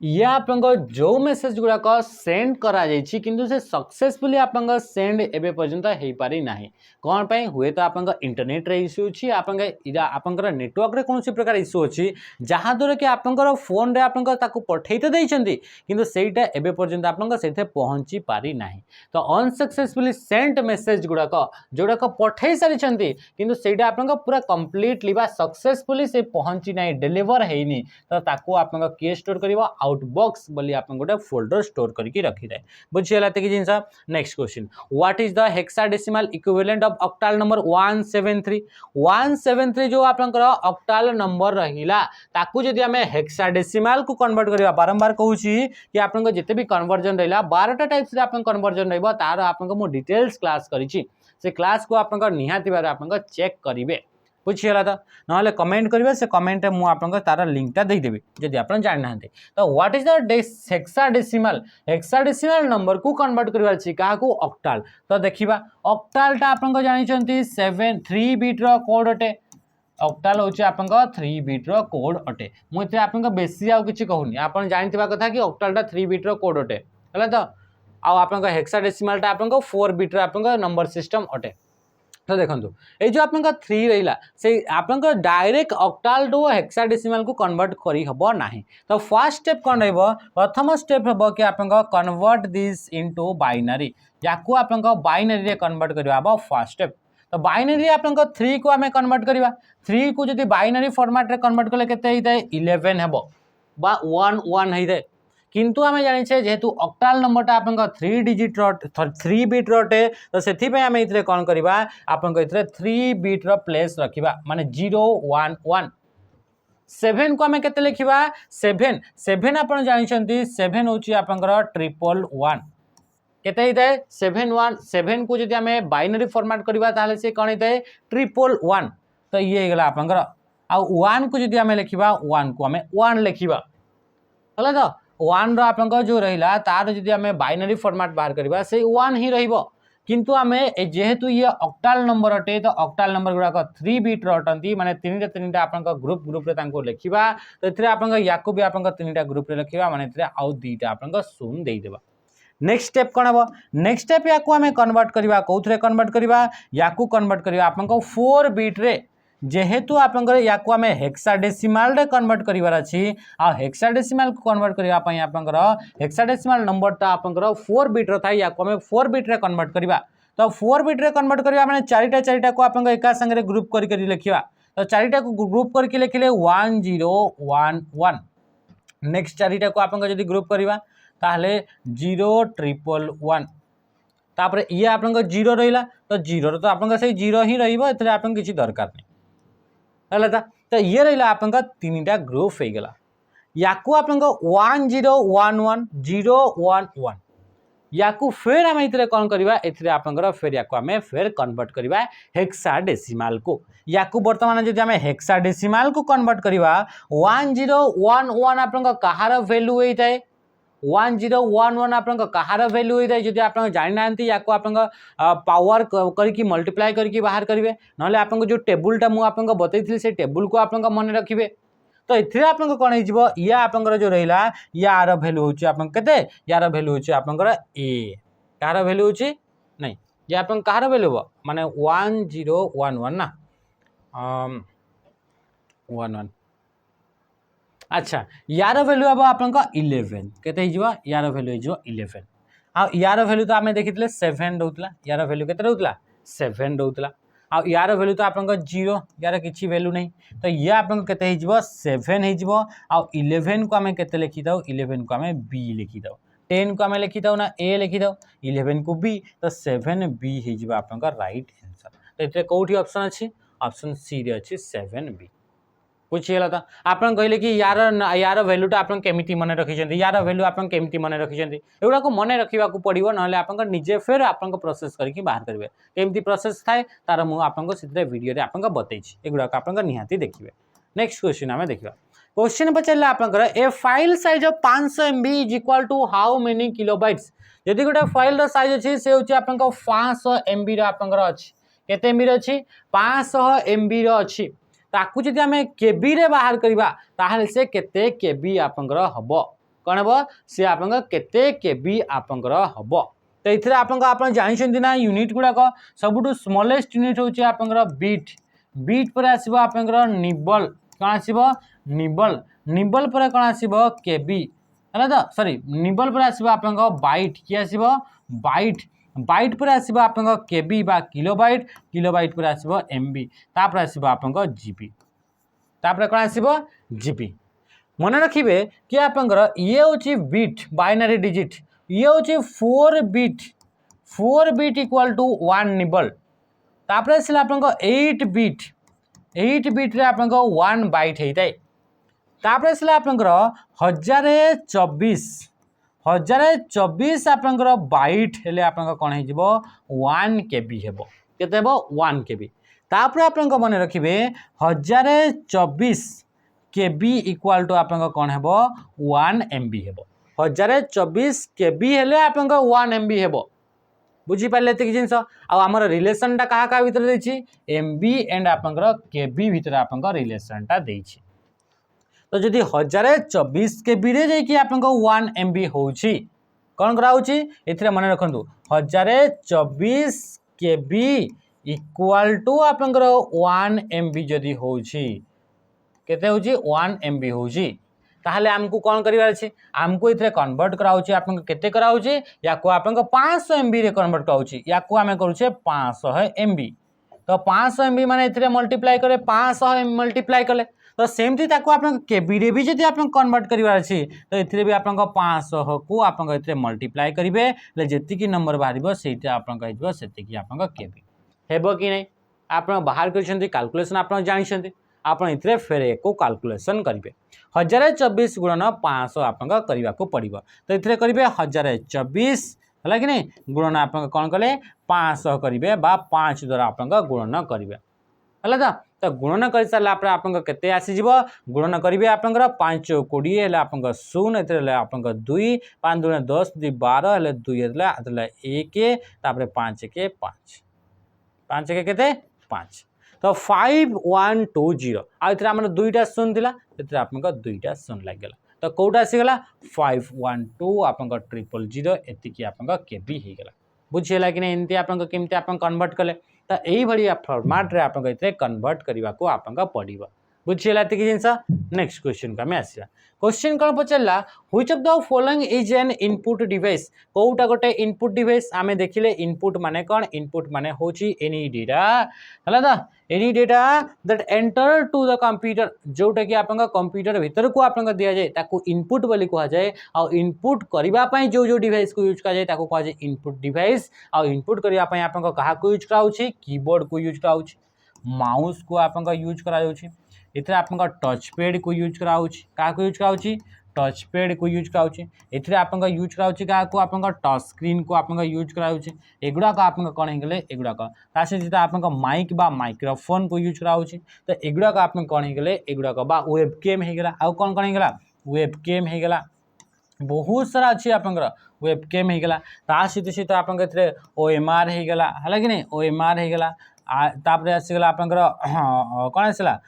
[SPEAKER 1] ये आप जो मेसेज गुड़ाक सेंड करा किंतु से सक्सेसफुली आप सेंड एबे पर्यंत हो पारि ना कौन पाई हुए तो आप इंटरनेट रे इश्यू अच्छी आपंकर नेटवर्क रे कौन प्रकार इश्यू अच्छी जहाँ द्वारा कि आपंकर फोन रे आपंकर ताकू पठेई तो देइछंती किंतु सेटा एबे पर्यंत आपंकर सेथे पहुंची पारि नाही तो अनसक्सेसफुली सेंट मेसेज गुड़ाक जोड़ाक पठेई सारिछंती किंतु सेटा आपंकर पूरा कंप्लीटली बा सक्सेसफुली से पहुंची नाही डिलीवर हेनी तो ताकू आपंकर के स्टोर करिवो आउटबॉक्स बोली आप गोटे फोल्डर स्टोर करके रखी थाए बुझीगला कि जिन next question what is the hexadecimal equivalent of octal number 173 जो आपनकर ऑक्टाल नंबर रहिला ताकू जदि हमें हेक्साडेसिमल को कन्वर्ट करबा बारंबार कहूची कि आपनकर जते भी कन्वर्जन रहिला 12टा टाइप्स रे आपन कन्वर्जन रहबो तार आपनकर मो डिटेल्स क्लास करिछि से क्लास को आपनकर निहाती बार आपनकर चेक करिवे बुझीगला तो ना कमेंट करेंगे से कमेंट में मुझे तार लिंकटा देदेवि जदि आप जाना तो what is the hexadecimal number को कन्वर्ट करवार क्या ऑक्टाल तो देखा ऑक्टालटा आप जानते 3 बिट रो कोड अटे ऑक्टाल हूँ आप 3 बिट रो कोड अटे मुझे आप बेसी आउ कि कहूनी आप जानते कथा कि ऑक्टालटा 3 बिट रो कोड अटे है तो आप हेक्साडेसिमलटा आप 4 बिट रो आप नंबर सिस्टम अटे तो देखो ये जो आप 3 रहा से आप डायरेक्ट ऑक्टाल टू हेक्साडेसिमल को कन्वर्ट करी हबो नाही तो फर्स्ट स्टेप कौन रहिबो प्रथम स्टेप हबो कि आप कन्वर्ट दिस इनटू बाइनरी याकू आप बाइनरी रे कन्वर्ट करबा हबो फर्स्ट स्टेप तो बाइनरी आप 3 को आम कन्वर्ट करवा 3 को जब बाइनरी फॉर्मेट रे कन्वर्ट कले केते होता है 11 हेबो बा 1 1 होता है किंतु आम जाने जेहेतु ऑक्टाल नंबरटा आप 3 डिजिट 3 बिट रटे तो से आम ये कौन करवा आप 3 बिट प्लेस रखा माने 0 1 1 7 को आम के लिखा 7 आप जानते 7 हूँ आप 111 केते होता है 7 को जब आम बाइनरी फॉर्मेट करवा ताले से कौन होता है 111 तो ये गला आप वन को जब आम लिखा 1 को आम 1 लिखा है तो 1 रो आप जो रहा तार जब आम बाइनरी फॉर्मेट बाहर करवा से 1 ही रहिबो किंतु आम जेहेतु ये ऑक्टाल नंबर अटे तो ऑक्टाल नंबर गुड़ाक 3 बिट अटंती माने 3 आप ग्रुप ग्रुप रे लिखा तो ये आप याकू भी आप 3टा ग्रुप रे लिखा माने आउ 2टा आप शून्य देदेबा नेक्स्ट स्टेप कौन हम नेक्स्ट स्टेप या आम कन्वर्ट करवा कौन कन्वर्ट करवा या कन्वर्ट करवा आप 4 बिट रे जेहेतु आप आम हेक्साडेसिमल रे कन्वर्ट करार अच्छी आ हेक्साडेसिमल को कन्वर्ट करने आप हेक्साडेसिमल नंबरटा आप 4 बिट रहा या आम 4 बिट रे कन्वर्ट करवा तो 4 बिट रे कन्वर्ट करवा मैंने 4टा को आप एका संगे ग्रुप करके लिखा तो 4टा को ग्रुप करके लिखिले 1011 नेक्स्ट 4टा को आप ग्रुप करवा ताहले 011 तापर ये आप 0 रहा तो 0 तो आप 0 ही रही किसी दरकार नहीं है तो ये रहा आप 3टा ग्रुप हो गला याकू आप 1011 011 याकू फिर आम ये कौन करवा आप फिर याकू आम फिर कन्वर्ट करवा हेक्साडेसिमल को याकू बर्तमान जब आम हेक्साडेसिमल को कन्वर्ट करवा 1011 आप कहार वैल्यू होता है 1011 आप कहार वैल्यू होता है जब आप जानी ना या आप पावर करके मल्टीप्लाई करके बाहर करेंगे ना आप जो टेबुलटा मुझे बतई से टेबुल को आप मन रखिए तो ये आप कौन हो या आप जो रहा यार भैल्यू हूँ आपते यार भैल्यू हूँ आप ए कार भैल्यू हूँ नहीं ये आप कहार भैल्यू हम माने 1011 ना 11 अच्छा यार वैल्यू हम आप 11 केते यार वैल्यू 11 आ यार वैल्यू तो आम देखी 7 रोला यार वैल्यू के रोला 7 रोला आ यार वैल्यू तो आप 0 यार किसी वैल्यू नहीं तो ये आप 7 हो 11 को आम के लिखी दो 11 को आम बी लिखी दो 10 को आम लिखी था ना ए लिखी था 11 को बी तो 7B हो आप राइट आंसर। तो ये कौटी ऑप्शन अच्छी ऑप्शन सी रे अच्छी 7B बुझीगला। तो आप कहले कि यार यार भैल्यूटा आप केमी मन रखी यार भैल्यू आप केमी मन रखी एगुड़ा को मन रखा पड़ो ना आप निजे फिर आप प्रोसेस करके बाहर करेंगे केमती प्रोसेस थाए तार मुझे वीडियो आप बतई एगुड़ा आप निहाती देखिए। नेक्स्ट क्वेश्चन आम देखा क्वेश्चन पचारे आपंकर a file size of 500 MB is equal to how many kilobytes यदि गोटे फाइल साइज अच्छी से हूँ आप 500 MB अच्छी केते एमबी अच्छी 500 MB अच्छी ताकू जदि आम केबी रे बाहर करवा ताहले से केते केबी आपंकर हम कौन हम सी आप केते केबी आपंकर हम। तो ये आप जानते ना यूनिट गुड़ाक सबुठ स्मॉलेस्ट यूनिट हूँ आपंकर बीट बीट पर आसो आपंकर निबल कौन आसो निबल निबल पर कौन आसो केबी है तो सॉरी निबल पर आसो आप बाइट किए आसो बाइट बाइट पर आसो आप केबी बा किलोबाइट किलोबाइट पर आसो एमबी तापर आसो आप जीबी तापर कौन आसो जीबी। मन रखिए कि आपंकर ये हूँ बीट बाइनरी डिजिट ये हूँ 4 बीट इक्वल टू 1 निबल तापर आसला आप 8 बीट रे आप 1 बाइट होता है तापर आसला आपंकर 1024 आपंकर बाइट हेले आप कौन हो 1 केबी हेबो केते हेबो 1 केबी तापर आप मन रखिए 1024 केबी इक्वल टू आप कौन हेबो 1 MB हेबो 1024 केबी हेले आप 1 MB हेबो बुझीपारे ये जिनस आमर रिलेसनटा क्या भितर देछि MB एंड आपंकर केबी भितर आप रिलेसनटा देछि। तो जदि 1024 केबी रे जाइए आप 1 MB होउछि कौन कराउछि एथिरे मन रखंतु 1024 केबी इक्वल टू आपंकर 1 MB जदि होउछि केते होउछि 1 MB होउछि ताहले आमको कौन करिवार अछि आमको इथरे कन्वर्ट कराउछि आपन केते कराउछि याको आपन 500 MB रे कन्वर्ट कराउछि याको आमे करूछे 500 MB तो 500 MB माने इथरे मल्टीप्लाई करे 500 मल्टीप्लाई कले तो सेमती ताको आपन केबी रे भी जदि आपन कन्वर्ट करिवार अछि तो इथरे भी आपन 500 को आपन इथरे मल्टीप्लाई करिवे ले जेति की नंबर बाहरिबो सेटा आपन कहिबो सेति की आपन केबी हेबो कि नै आपन बाहर करछन्ती कैलकुलेशन आपन जानिछन्ती आप इतने फेर एक कैलकुलेशन करेंगे 1024 गुणन 500 आप करने को पड़ो तो ये करेंगे 1024 है कि नहीं गुणन आप कौन कले 500 करेंगे 5 द्वारा आप गुणन करेंगे है तो गुणन कर सारापर आप आसीज गुणन करेंगे आप 5 20 है आप 0 ये आप 2 5 2 10 2 12 है 2 1 तापर 5 के 5 5 के केते 5 तो 5120 आम दुईटा शून्य थिला से आप दुईटा शून्य लगे तो कौटा आसीगला 512 आप 000 एतिकी आप केबी होगला बुझीगला कि नहीं एमती आप केमती आप कन्वर्ट कले तो यही फॉर्मेट रे आप कन्वर्ट करने को आप पड़ो बुझीगला ये जिनस। नेक्स्ट क्वेश्चन को आम आसा क्वेश्चन कौन पचारा which of the following is an input device कोटा गोटे इनपुट डिवाइस आम देखिले इनपुट माने कौन इनपुट माने होची एनी डेटा है तो any data that enter to the computer जोटा कि आप कंप्यूटर भीतर को आप दि जाए ताकू इनपुट बोली कह जाए आ इनपुट करने जो डिवाइस को यूज कराए ताकू कह जाए इनपुट डिवाइस आ इनपुट करने आप क्या यूज कराउछि कीबोर्ड को यूज कराउछि माउस को आप यूज करा इतने आप टच पैड को यूज कराउछि क्या यूज कराउछि टच पैड को यूज कराउछि इतने आप यूज कराउछि क्या आप टच स्क्रीन को आप यूज कराउछि एगुड़ाक आप कौन होगले एगुड़ाक सहित आप माइक बा माइक्रोफोन को यूज कराउछि तो एगुड़ाक आप कौन होगले एगुड़ाक बा वेबकैम होगला आउ कौन कौन होगला वेबकैम होगला बहुत सारा अच्छी आप वेबकैम होगला सहित सहित आप OMR होगला है कि नहीं OMR होगला तापर आसीगला आप कौन आसला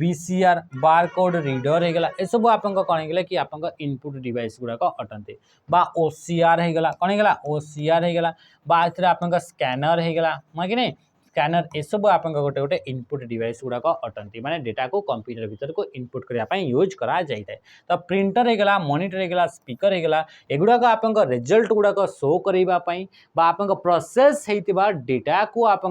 [SPEAKER 1] BCR बारकोड रीडर होगला ये सब आप कौन होगला कि आप इनपुट डिवाइस गुड़ाक अटंती बा OCR होगला कौन होगला OCR होगला बा आप स्कैनर होगला हाँ कि नहीं स्कैनर ए सब आप गोटे गोटे इनपुट डिवाइस गुड़ाक अटंती माने डेटा को कंप्यूटर भीतर को इनपुट करने यूज करा जाए। तो प्रिंटर होगा, मॉनिटर होगा, स्पीकर होगा, एगुड़ाक आप रिजल्ट गुड़ाक शो करने आप प्रोसेस होता डेटा को आप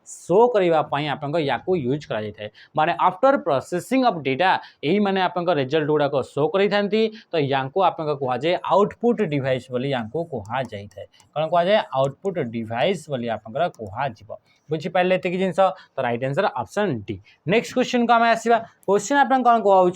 [SPEAKER 1] शो करने आप यूज करा जाए। माने आफ्टर प्रोसेसिंग ऑफ डेटा यही माने आप रिजल्ट गुड़ाक शो करी तो या कह जाए आउटपुट डिवाइस बोली या कह जाए। कौन कह जाए आउटपुट डिवाइस बोली आप कह बुझीपारे ये जिन तो right answer option D. Next question को आम आसवा क्वेश्चन आप कौन कहूँ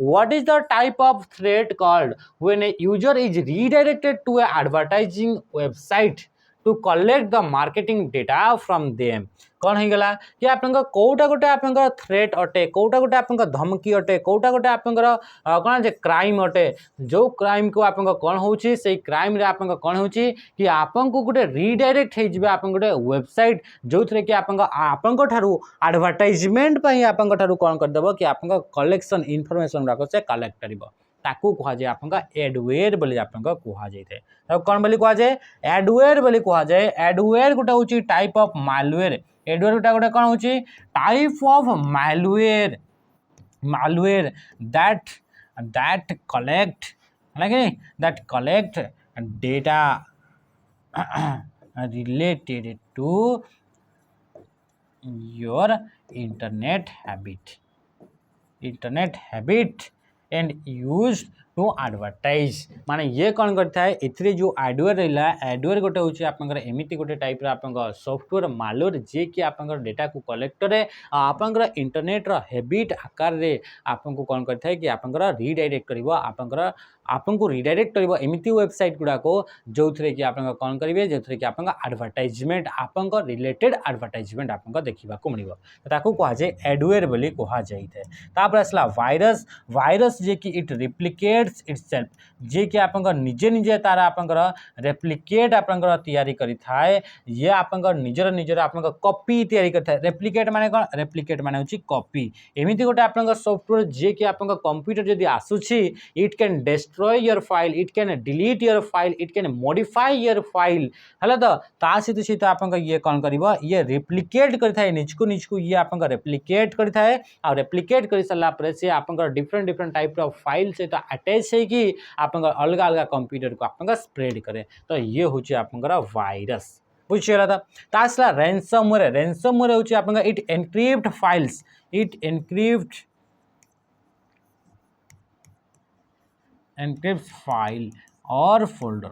[SPEAKER 1] what is the type of threat called when a user is redirected to a advertising website to collect the marketing data from them. कौन हो गला कि आप कौटा गोटे आप थ्रेट अटे, कौटा गोटे आप धमकी अटे, कौटा गोटे आप कौन जे क्राइम अटे, जो क्राइम को आप कौन हो क्राइम आप कौन हो कि आपको गोटे रिडायरेक्ट हो आप गोटे वेबसाइट जो थे कि आपंक एडवर्टाइजमेंट आपंक कौन करदेव कि आप कलेक्शन इनफॉरमेशन गुड़ाक से कलेक्ट कर ताकू कह जाए आप एडवेयर बोली आप कह जाए। कौन बोली कह जाए एडवेयर बोली कह जाए। एडवेयर गोटे हूँ टाइप ऑफ मालवेयर। एडवेयर गोटे गोटे कौन हूँ type of malware malware that collect that collect data related to your internet habit and used to advertise. माने ये कौन करता है इथरे जो एडवेयर रहा एडवेयर गोटे हूँ आप एमती गोटे टाइप आप सॉफ्टवेयर मालवेयर जे कि आप डेटा को कलेक्ट करे आप इंटरनेट हैबिट आकार रे आपको कौन करता है कि आप रिडायरेक्ट कर आपको रिडायरेक्ट कर एमती वेबसाइट गुड़ाक जो थे कि आप कौन करेंगे जो थे कि आप एडवर्टाइजमेंट आप रिलेटेड एडवर्टाइजमेंट आपको देखा मिले ताकू कह जाए एडवेयर बोली कह जाए। आसला वायरस। वायरस जे कि इट रिप्लिकेट्स इटसेल्फ जे कि आप निजे निजे तार आप रेप्लिकेट आप तैयारी करिथाए ये आप निजर निजर आप कॉपी तैयारी करिथाए। रेप्लिकेट माने कौन रेप्लिकेट माने होची कॉपी एमिति गोटे आप सॉफ्टवेयर जे कि आप कंप्यूटर जदि आसुची it can destroy your file it can delete your file it can modify your file है तो ता सहित सहित आप ये कौन कर ये रिप्लिकेट करिथाए निजको निजको ये आप रेप्लिकेट करिथाए आ रेप्लिकेट कर सारा पर से आप different different type of file सहित अटैच है कि आप अलग अलग कंप्यूटर को आप स्प्रेड करे तो ये हूँ आप वायरस बुझीगला। तो आसला रैंसमवेयर। रैंसमवेयर हूँ आप it encrypt files it encrypt file और फोल्डर।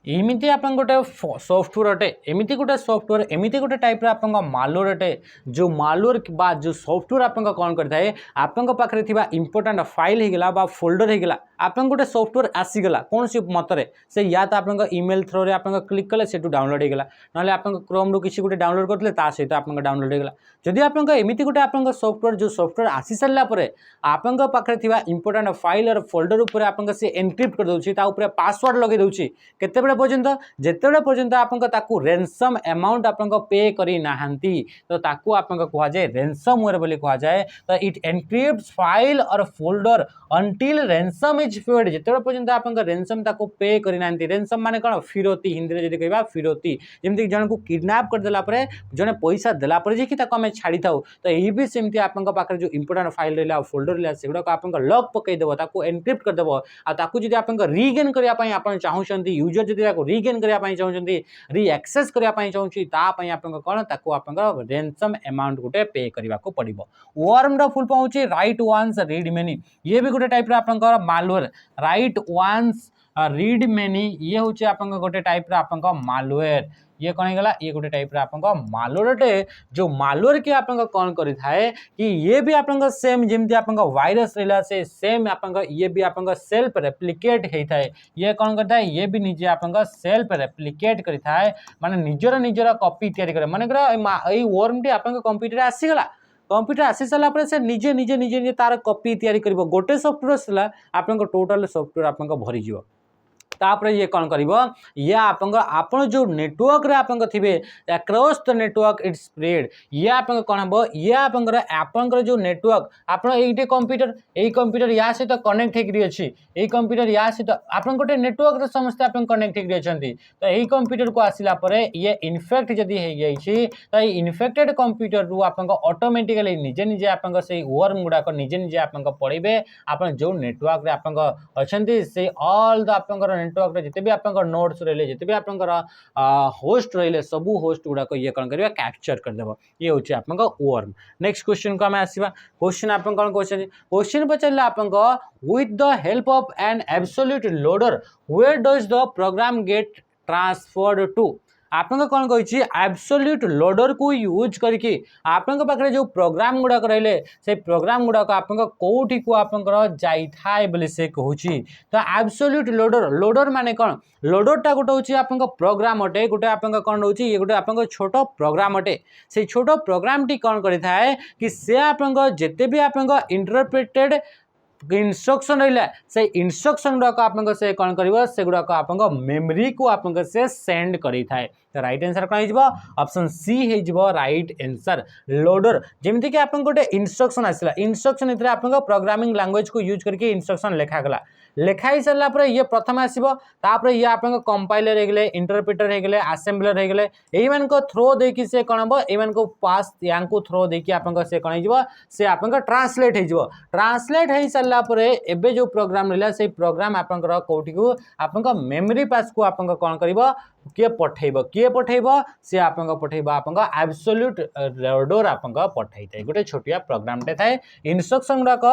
[SPEAKER 1] एमती आप गोटे सॉफ्टवेयर अटे एमती गोटे सॉफ्टवेयर एमती गोटे टाइप आप मालवेयर अटे जो मालवेयर बा जो सॉफ्टवेयर आप कौन करता आपन पाखे इंपोर्टेंट फाइल होगा बा फोल्डर होगा आप गोटे सॉफ्टवेयर आसीगला कौन सी मतरे से या तो आप ईमेल थ्रो रे आप क्लिक कले से डाउनलोड होगा ना आप क्रोम रू किसी गोटे डाउनलोड करते सहित आप डाउनलोड होगा। जदि आप एमती गोटे आप सॉफ्टवेयर जो सॉफ्टवेयर आसी सारापर आपन पाखे इंपोर्टेंट फाइल और फोल्डर उपर आप एनक्रिप्ट कर दूसरी पासवर्ड लगे दूसरी केते पर्यंत जिते पर्यंत आपको रेनसम अमाउंट आप पे करना तो ताकू आप कह जाए रेनसमवेयर बोली कह जाए। तो इट एनक्रिप्ट्स फाइल और फोल्डर अंटिल रेनसम इज पेड जिते पर्यंत आप रेनसम ताको पे करना। रेनसम माने कौन फिरौती हिंदी में जब कह फिरौती जमीक जन को किडनैप करदेला जड़े पैसा देला कि आम छाड़ी था तो यही भी सेमती आप जो इंपोर्टेंट फाइल रहा फोल्डर रहा से गुड़ाक आप लॉक पकईदेव ताको एनक्रिप्ट करदेव आकु जब आप रिगेन करने आप चाहते यूजर जब रिगेन करने चाहते रिएक्सेस करने चाहूँगी आप कौन ताको आप रेनसम अमाउंट गोटे पे करने को पड़ो। वर्म फुल फॉर्म हूँ राइट वन्स रीड मेनी ये भी गोटे टाइप आप malware write once read many ये हूँ आप गोटे टाइप आप मालवेयर ये कौन होगा ये गोटे टाइप आप मालवेयर अटे जो मालवेयर के आप कौन करें कि ये भी आप सेम जमी आप वायरस रहा से सेम आप ये भी आप सेल्फ रेप्लिकेट होता है ये कौन करता है ये भी निजे आप सेल्फ रेप्लिकेट करता है माने निजर निजर कॉपी तैयारी करे मन कर वर्म टी आप कंप्यूटर आसीगला कंप्यूटर आसी सारापर से निजे निजे निजे तार कॉपी तैयारी कर गोटे सॉफ्टवेयर आप टोटाल सॉफ्टवेयर आप भरीज तापर ये कौन करिवो ये आपन जो नेटवर्क रे आपन थिबे across the network it's spread ये आपन कौन हबो ये आपन जो नेटवर्क आपन एइटे कंप्यूटर या से तो कनेक्ट हेकरी अछि ए कंप्यूटर या से तो आपन गोटे नेटवर्क रे समस्त आपन कनेक्ट हेकरी अछंती तो एई कंप्यूटर को आसिला परे ये इन्फेक्ट जदी हे गई छी तो ए इन्फेक्टेड कंप्यूटर रु आपन ऑटोमेटिकली निजे निजे आपन से वर्म गुडा को निजे निजे आपन पड़ेबे आपन जो नेटवर्क रे आपन अछंती से ऑल द आपन नेटवर्क रे जते भी आपन नोड्स रहले जते भी आपन होस्ट रहले सबु होस्ट गुडा को ये कौन करबा कैप्चर कर देबो ये होची आपन वर्म नेक्स्ट क्वेश्चन को हम आसीबा क्वेश्चन आपन कौन क्वेश्चन क्वेश्चन पचला आपन with the help of an absolute loader where does the program get transferred to आपन कौन कही एब्सोल्यूट लोडर को यूज करके आपन पाखे जो प्रोग्राम गुड़ाक रहिले से प्रोग्राम गुड़ाक आपन कोठी को आपन जाई थाए बोली से कहूची तो एब्सोल्यूट लोडर माने कौन लोडरटा गोटे होची आपन प्रोग्राम अटे गोटे आपन कौन होची ये गोटे आपन छोट प्रोग्राम अटे से छोट प्रोग्राम टी कौन करि थाए कि से आपन जेते भी आपन इंटरप्रेटेड इंस्ट्रक्शन रहा से इंस्ट्रक्शन गुड़ाक आप से कौन कर से गुड़ाक आप मेमोरी को आप से सेंड करी थाए तो राइट आंसर कौन हो ऑप्शन सी हो राइट आंसर लोडर जमीक आप गोटे इंस्ट्रक्शन आसला इंस्ट्रक्शन इतने आप प्रोग्रामिंग लैंग्वेज को यूज करके इंस्ट्रक्शन लिखागला लिखाई सारा पर ये प्रथम आसो तापर ये आप कंपाइलर हो गए इंटरप्रिटर हो गए आसेम्बलर हो गए यही थ्रो देकी से कौन हम ये पास या थ्रो देकी आप से कौन हो से आप ट्रांसलेट हो ट्रांसलेट हो सारा पर एबे जो प्रोग्राम रहा से प्रोग्राम आपंकर कौटी को आप मेमोरी पास को आप कौन कर किए पठेब सी आप पठेब आप एब्सोल्यूट लोडर आप पठे थाए गोटे छोटिया प्रोग्राम टे थाए इंस्ट्रक्शन गुड़ाक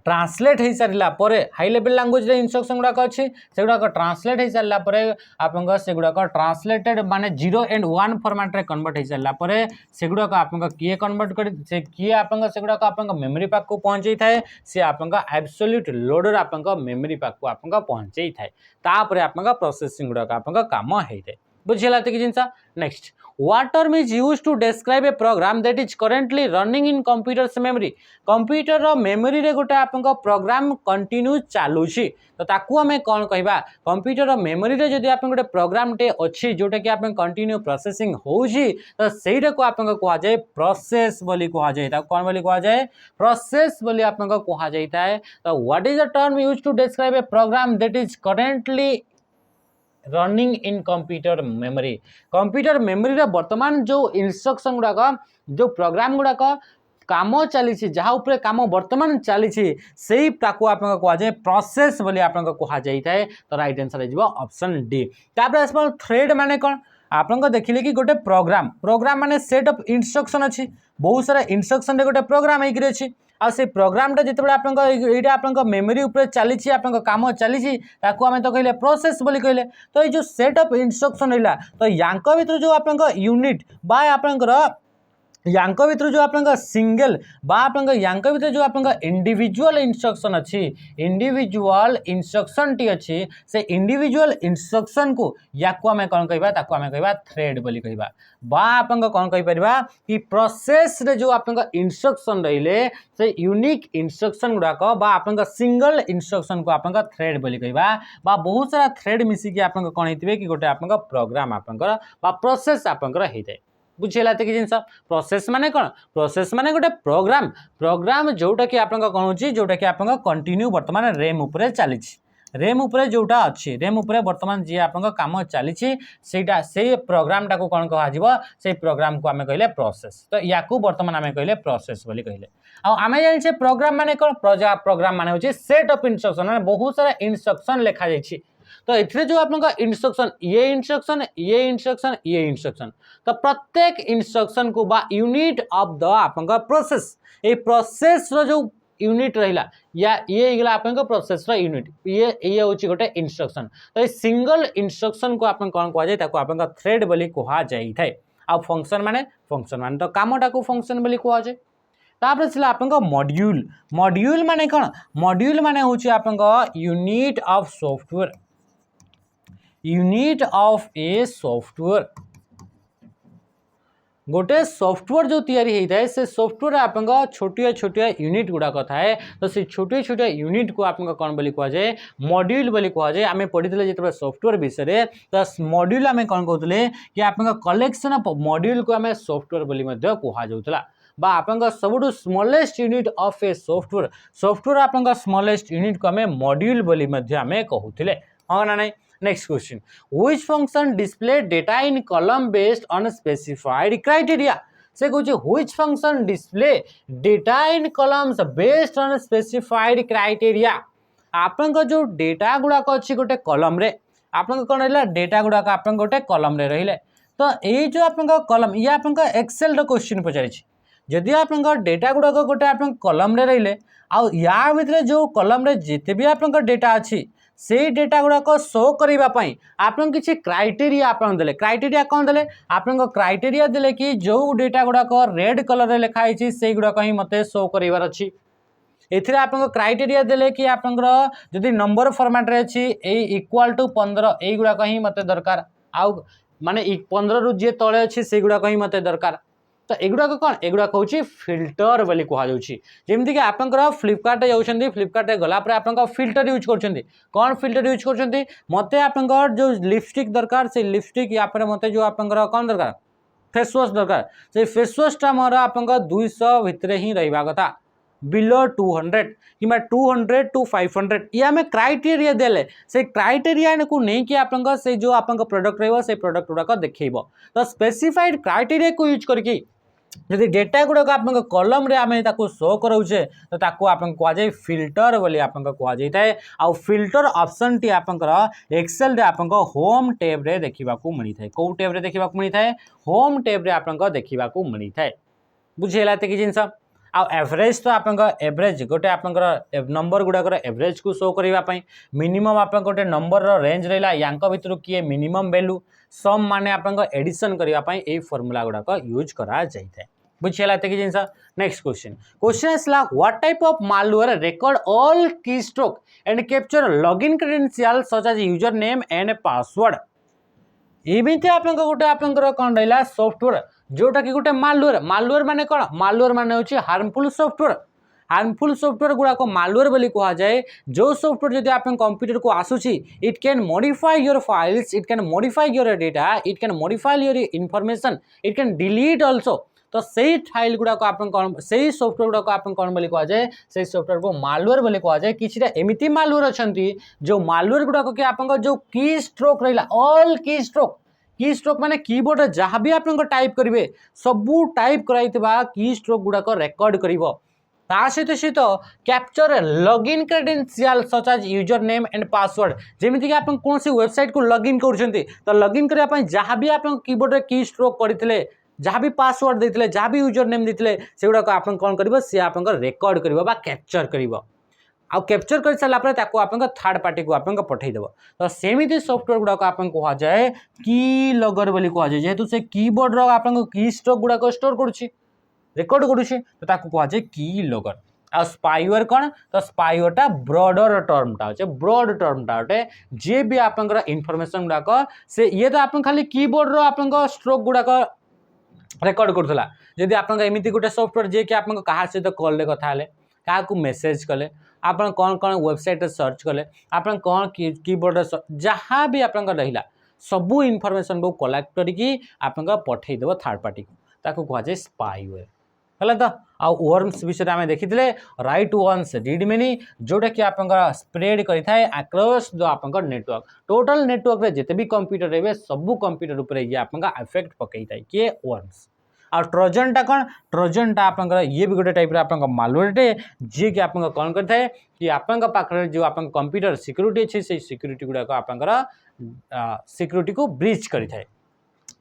[SPEAKER 1] ट्रांसलेट हो सारा पर हाई लेवल लैंग्वेज रे इंस्ट्रक्शन गुड़ाक अच्छी से गुड़ाक ट्रांसलेट हो सारा पर आप से गुड़ाक ट्रांसलेटेड माने 0 and 1 फॉर्मेट रे कन्वर्ट हो सारा पर से गुड़ाक आप किए कन्वर्ट कर से किए आप से गुड़ाक आप मेमोरी पाक को पहुंचे थाए सी आप एब्सोल्यूट लोडर आप मेमोरी पाक को आप पहुंचे थाए तापर आप प्रोसेसिंग गुड़ाक आप काम होता है बुझेगा तो जिनस next what term is used to describe a program that is currently running in computer's memory computer रो मेमोरी रे गोटे आपन प्रोग्राम कंटिन्यू चालुची तो ताकू हमें कौन कहबा कंप्यूटर रो मेमोरी रे जदी आपन गोटे प्रोग्राम टे अछि जोटा कि आपन कंटिन्यू प्रोसेसिंग होउची तो सेइरा को आपन को जाय प्रोसेस बोली को जाय ता कोन बोली को जाय प्रोसेस बोली आपन को जायता है तो what is the term used to describe a program that is currently running in computer memory रे वर्तमान जो इंस्ट्रक्शन गुड़ाक जो प्रोग्राम गुड़ाक काम चली जहाँ उपरे काम वर्तमान चली से आप कहुए प्रोसेस बोली आप कहुए तो राइट आंसर हो ऑप्शन डी तापर आसपा थ्रेड माने कौन आपन देखिले कि गोटे प्रोग्राम माने सेट ऑफ इंस्ट्रक्शन अच्छी बहुत सारा इंस्ट्रक्शन रे गोटे प्रोग्राम होकर अच्छी आ से प्रोग्रामटा जिते आप मेमोरी ऊपर चली आप काम चली आम तो कहले प्रोसेस बोली कहले तो ये जो सेट ऑफ इंस्ट्रक्शन रहा तो यांक भीतर जो आप यूनिट बा आपंकर यांक भीतर जो आप सिंगल बा यांक भीतर जो आप इंडिविजुअल इंस्ट्रक्शन अच्छी इंडिविजुअल इंस्ट्रक्शन टी अच्छी से इंडिविजुअल इंस्ट्रक्शन को या आम कौन कह थ्रेड बोली कहबा बा आप कौन कहीपर कि प्रोसेस रे जो आप इंस्ट्रक्शन रहिले से यूनिक इंस्ट्रक्शन गुड़ाक बा आप सिंगल इंस्ट्रक्शन को आप थ्रेड बोली कहबा बा बहुत सारा थ्रेड मिसिकी आप कौन होते कि गोटे आप प्रोग्राम आपंकर बा प्रोसेस आपंकर होता है बुझेगा तो कि जिन प्रोसेस माने कौन प्रोसेस माने गोटे प्रोग्राम जोटा कि आप कौन हो जोटा कि आप कंटिन्यू वर्तमान रेम उपरे चली रेम उपरे जोटा अच्छी रेम उपरे वर्तमान जी आप काम चली से प्रोग्रामटा को कौन कह से प्रोग्राम को आम कहले प्रोसेस तो या वर्तमान आम कहले प्रोसेस बोली कहले आम जाने प्रोग्राम माने कौन प्रोग्राम माने होचे सेट ऑफ इंस्ट्रक्शन माने बहुत सारा इंस्ट्रक्शन लिखा जाइए तो ये जो आपका इंस्ट्रक्शन ये इंस्ट्रक्शन तो प्रत्येक इंस्ट्रक्शन को बा यूनिट ऑफ द आपका प्रोसेस ये प्रोसेस रो जो यूनिट रहा या ये आपका प्रोसेस रो यूनिट ये हूँ गोटे इंस्ट्रक्शन तो ये सिंगल इंस्ट्रक्शन को आप कौन कहुए आप थ्रेड बोली कहुए आ फंक्शन माने तो कामटा को फंक्शन बोली कहुए तापर से आपका मॉड्यूल माने कौन मॉड्यूल माने हूँ आपका unit of software unit of a software गोटे सॉफ्टवेयर जो तैयारी होता है से सॉफ्टवेयर आप छोटिया छोटिया यूनिट गुड़ाक थाए तो से छोटिया छोटिया यूनिट को आप कौन बोली कहुए मॉड्यूल बोली कहुए आम पढ़ी जो सॉफ्टवेयर विषय तो मॉड्यूल आम कौन कहते कि आप कलेक्शन ऑफ मॉड्यूल को आम सॉफ्टवेयर बोली कहुला बा आपन सबुठ smallest unit of a software software आपन स्मॉलेस्ट यूनिट को आम मॉड्यूल बोली आम कहूले हाँ ना नहीं next question which function display data in column based on specified criteria से कहूँ which function display data in columns based on specified criteria आपन जो डेटा गुड़ाक अच्छी गोटे कॉलम रे आपन कौन रहा डेटा गुड़ाक आप गोटे कॉलम रे रहिले तो ये जो आप कॉलम ये आप एक्सेल रो क्वेश्चन पचारि जदि आप डेटा गुड़ाक गोटे आप कॉलम रे रहिले आउ या भितर जो कॉलम रे जिते भी आप डेटा अच्छी से डेटा गुड़ाक शो करने आप किसी क्राइटेरिया आपन देले क्राइटेरिया कौन देले आप क्राइटेरिया देले कि जो डेटा गुड़ाक रेड कलर रे लिखाई से गुड़ाक ही मत शो करार अच्छी एथिरे आप क्राइटेरिया देले कि आप जदि नंबर फॉर्मेट रे अच्छी इक्वाल टू 15 यही गुड़ाक ही मत दरकार आउ माने 15 रु जी तले अच्छी से गुड़ाक ही मत दरकार तो एगुड़ाक कौन एगुड़ाक हूँ फिल्टर बोली कहुच्छी जमीक आप फ्लिपकार्ट जाऊँच फ्लिपकार्ट गलापर आप फिल्टर यूज कर कौन फिल्टर यूज कर मत आप जो लिपस्टिक दरकार से लिपस्टिक या मत जो आप कौन दरकार फेस वाश दरकार से फेस वाशटा मोर आप 200 भितर ही रहा कथा बिलो 200 कि 200 टू 500 ये आम क्राइटेरिया देले से क्राइटेरिया को नहीं कि आप से जो आप प्रोडक्ट रही प्रोडक्ट गुड़ाक देखेब तो स्पेसिफाइड क्राइटेरिया को यूज करके जदि डेटा गुड़ाक आप कॉलम रे आम शो कराऊे तो ताको आप कहुए फिल्टर बोली आप कहुए आउ फिल्टर ऑप्शन टी आप एक्सेल रे आप होम टैब रे देखा मिलता है कौ टैब रे देखा मिलता है होम टैब रे आप देखा मिलता है बुझेगा कि जिनस आउ एवरेज तो आप एवरेज गोटे आप नंबर गुड़ाकर एवरेज को शो करने मिनिमम आप गोटे नंबर रेंज रहा या भितर किए मिनिमम वैल्यू सम माने आप एडिशन करने फॉर्मूला गुड़ाक यूज करा जाए बुझेगा कि जिनस नेक्स्ट क्वेश्चन आसला what type of malware record all keystroke and capture login credential such as user name and password एमती आप गोटे आप कौन रहा सॉफ्टवेयर जोटा कि गोटे मालवेयर मालवेयर माने कौन मालवेयर माने होची हार्मफुल सॉफ्टवेयर गुड़ाक मालवेयर बोली कहुए जो सॉफ्टवेयर जब आप कंप्यूटर को आसूची it can modify your files it can modify your data it can modify your information it can delete also तो सही फाइल गुड़ाक आप सही सॉफ्टवेयर गुड़ाक आप कौन बोली कहुए से सॉफ्टवेयर को मालवेयर बोली कहुए किसी एमती मालवेयर अच्छा जो मालवेयर गुड़ाक कि आप जो की स्ट्रोक रहा ऑल की स्ट्रोक माने कीबोर्ड जहाँ भी आप टाइप करेंगे सबू टाइप कराइथिबा की स्ट्रोक गुड़ाक रेकर्ड करिवो ता सहित capture login credential such as user name and password जमीक आप कौन वेबसाइट को लॉगिन कर तो लॉगिन करने जहाँ भी आप कीबोर्ड की स्ट्रोक करते जहाँ भी पासवर्ड देते जहाँ भी यूजर नेम देते से गुड़ाक आप कौन कर सी आप रेकर्ड कर कैप्चर कर आउ कैप्चर कर सारापर आप थर्ड पार्टी को आप पठेदेव तो सेमती सॉफ्टवेयर गुड़ाक आप कहुए की लगर बोली कहुए जेहेतु से कीबोर्ड आप की स्ट्रोक गुड़ाक स्टोर करुच्ची रेकर्ड करुच्ची तो कहुए की लगर आ स्पाईवेयर कौन तो स्पाईवेयरटा ब्रॉडर टर्मटा अच्छे ब्रॉड टर्मटा अटे जे भी आप इनफॉरमेशन गुड़ाक से ये तो आप खाली कीबोर्ड आप स्ट्रोक गुड़ाक रेकर्ड करूला जदि आप एमती गोटे सॉफ्टवेयर जे कि आप क्या सहित कॉल रे कथा क्या मैसेज कले आप कौन कौन वेबसाइट सर्च कले आप कौन कीबोर्ड जहाँ भी आप रहा सबू इनफॉरमेशन को कलेक्ट करके आप पठेदेव थर्ड पार्टी को ताको कहुए स्पाईवेयर है तो आउ वर्म्स विषय आम देखी राइट वन्स रीड मेनी जोटा कि आप स्प्रेड करें अक्रॉस जो आप नेटवर्क टोटल नेटवर्क रे जिते भी कंप्यूटर रहे सबू कंप्यूटर उपर ये आप इफेक्ट पकई था किए वर्म्स आ ट्रोजनटा कौन ट्रोजनटा आप ये भी गोटे टाइप आप मालवेयर जी कि आप कौन करता कि आप पाखे जो आप कंप्यूटर सिक्यूरीटी अच्छे से सिक्यूरीटी गुड़ाक आप सिक्यूरीटी को ब्रीच करें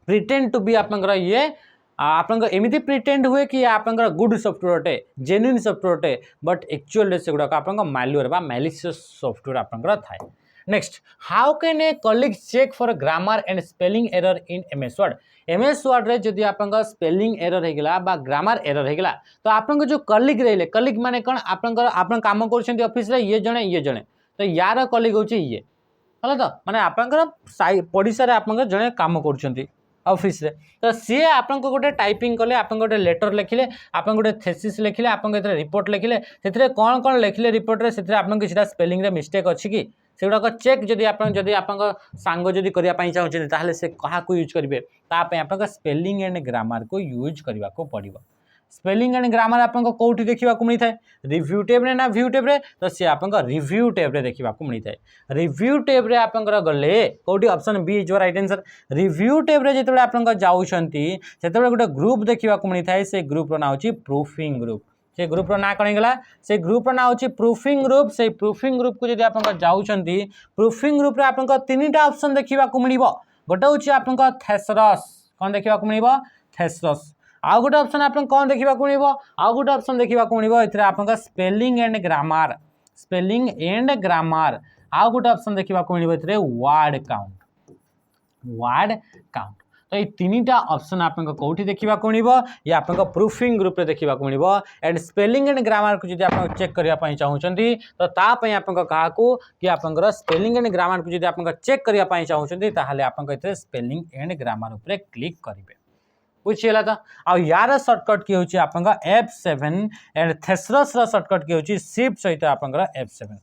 [SPEAKER 1] प्रिटेंड टू बी आप ये आप एमती प्रिटेंड हुए कि आप गुड सॉफ्टवेयर अटे जेन्युइन सॉफ्टवेयर अटे बट एक्चुअल से गुड़ाक आप मालवेयर बा मैलिशियस सॉफ्टवेयर आप थाए next how can a colleague check for grammar and spelling error in MS Word रे जदि आप स्पेलिंग एरर होगा बा ग्रामर एरर होगा तो आप जो कलीग रही कलीग माने कौन आप काम कर ऑफिस ये जड़े तो यार कलीग हूँ ये है तो माने आप पड़िशा आप जड़े काम कर ऑफिस रे तो सी आपन को गोटे टाइपिंग कले आपन गोटे लेटर लिखिले आपन गोटे थेसिस लिखिले आपन एथरे रिपोर्ट लिखिले सेथरे कोन कोन लिखिले रिपोर्ट रे सेथरे आपन किछटा स्पेलिंग रे मिस्टेक अछि कि सेगुड़ा चेक जदि आप सांग जदि करने चाहते ताहले से कहा को यूज करेंगे ताप आप स्पेलिंग एंड ग्रामर को यूज करने को पड़ो स्पेलिंग एंड ग्रामर आपको कौटी देखा मिलता है रिव्यू टेब रे ना व्यू टेब रे तो सी आप रिव्यू टेब रे देखा मिलता है रिव्यू टेब रे आप गले कौटी option B is your right answer review tab रे जिते आप जाऊँगी से गोटे ग्रुप देखा मिलता है से ग्रुप ना हो प्रूफिंग ग्रुप से ग्रुप ना कौन गला से ग्रुप ना हो प्रूफिंग ग्रुप से प्रूफिंग ग्रुप को जब आप जाऊँगी प्रूफिंग ग्रुप रे आप तीनटा ऑप्शन देखा मिल गोटे हूँ आप थेसरस कौन देखा मिल थेसरस आउ गोटे ऑप्शन आप कौन देखा मिल आउ गोटे ऑप्शन देखा मिल आप स्पेलिंग एंड ग्रामर आउ गोटे ऑप्शन देखा मिल वर्ड काउंट तो ये तीनटा ऑप्शन आपको कौटी देखा मिल या आप प्रूफिंग ग्रुप रे देखा मिल एंड स्पेलिंग एंड ग्रामर को जब आप चेक करने चाहते तो तापाई आप कि आप स्पेलिंग एंड ग्रामर को जब आप चेक करने चाहते ताहले आप स्पेलिंग एंड ग्रामर उपर क्लिक करेंगे बुझीगला तो आ यार सर्टकट की होची आपनका F7 एंड थेसरस रा सर्टकट की होची शिफ्ट सहित आपनका F7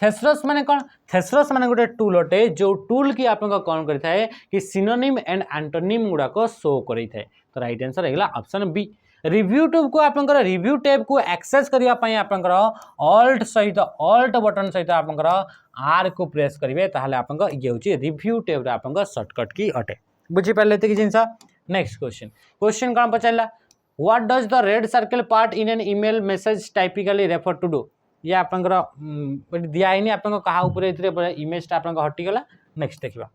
[SPEAKER 1] थेसरस माने कौन थेसरस माने गोटे टूल अटे जो टूल की आपनका कौन करता है कि सिनोनिम एंड एंटोनिम गुड़ा को शो करी थाए तो राइट आंसर हेगला ऑप्शन बी रिव्यू टैब को आपनका रिव्यू टैब को एक्सेस करिया पई आपनका ऑल्ट सहित ऑल्ट बटन सहित आपनका आर को प्रेस करिवे ताहले आपनका ये होची रिव्यू टैब रा आपनका शॉर्टकट की अटे बुझी पाले ते कि जिंसा नेक्स्ट क्वेश्चन कौन पचारा what does the red circle part in an email message typically refer to डू ये आप दिखाई आप इमेज आप हटिगला नेक्स्ट देखा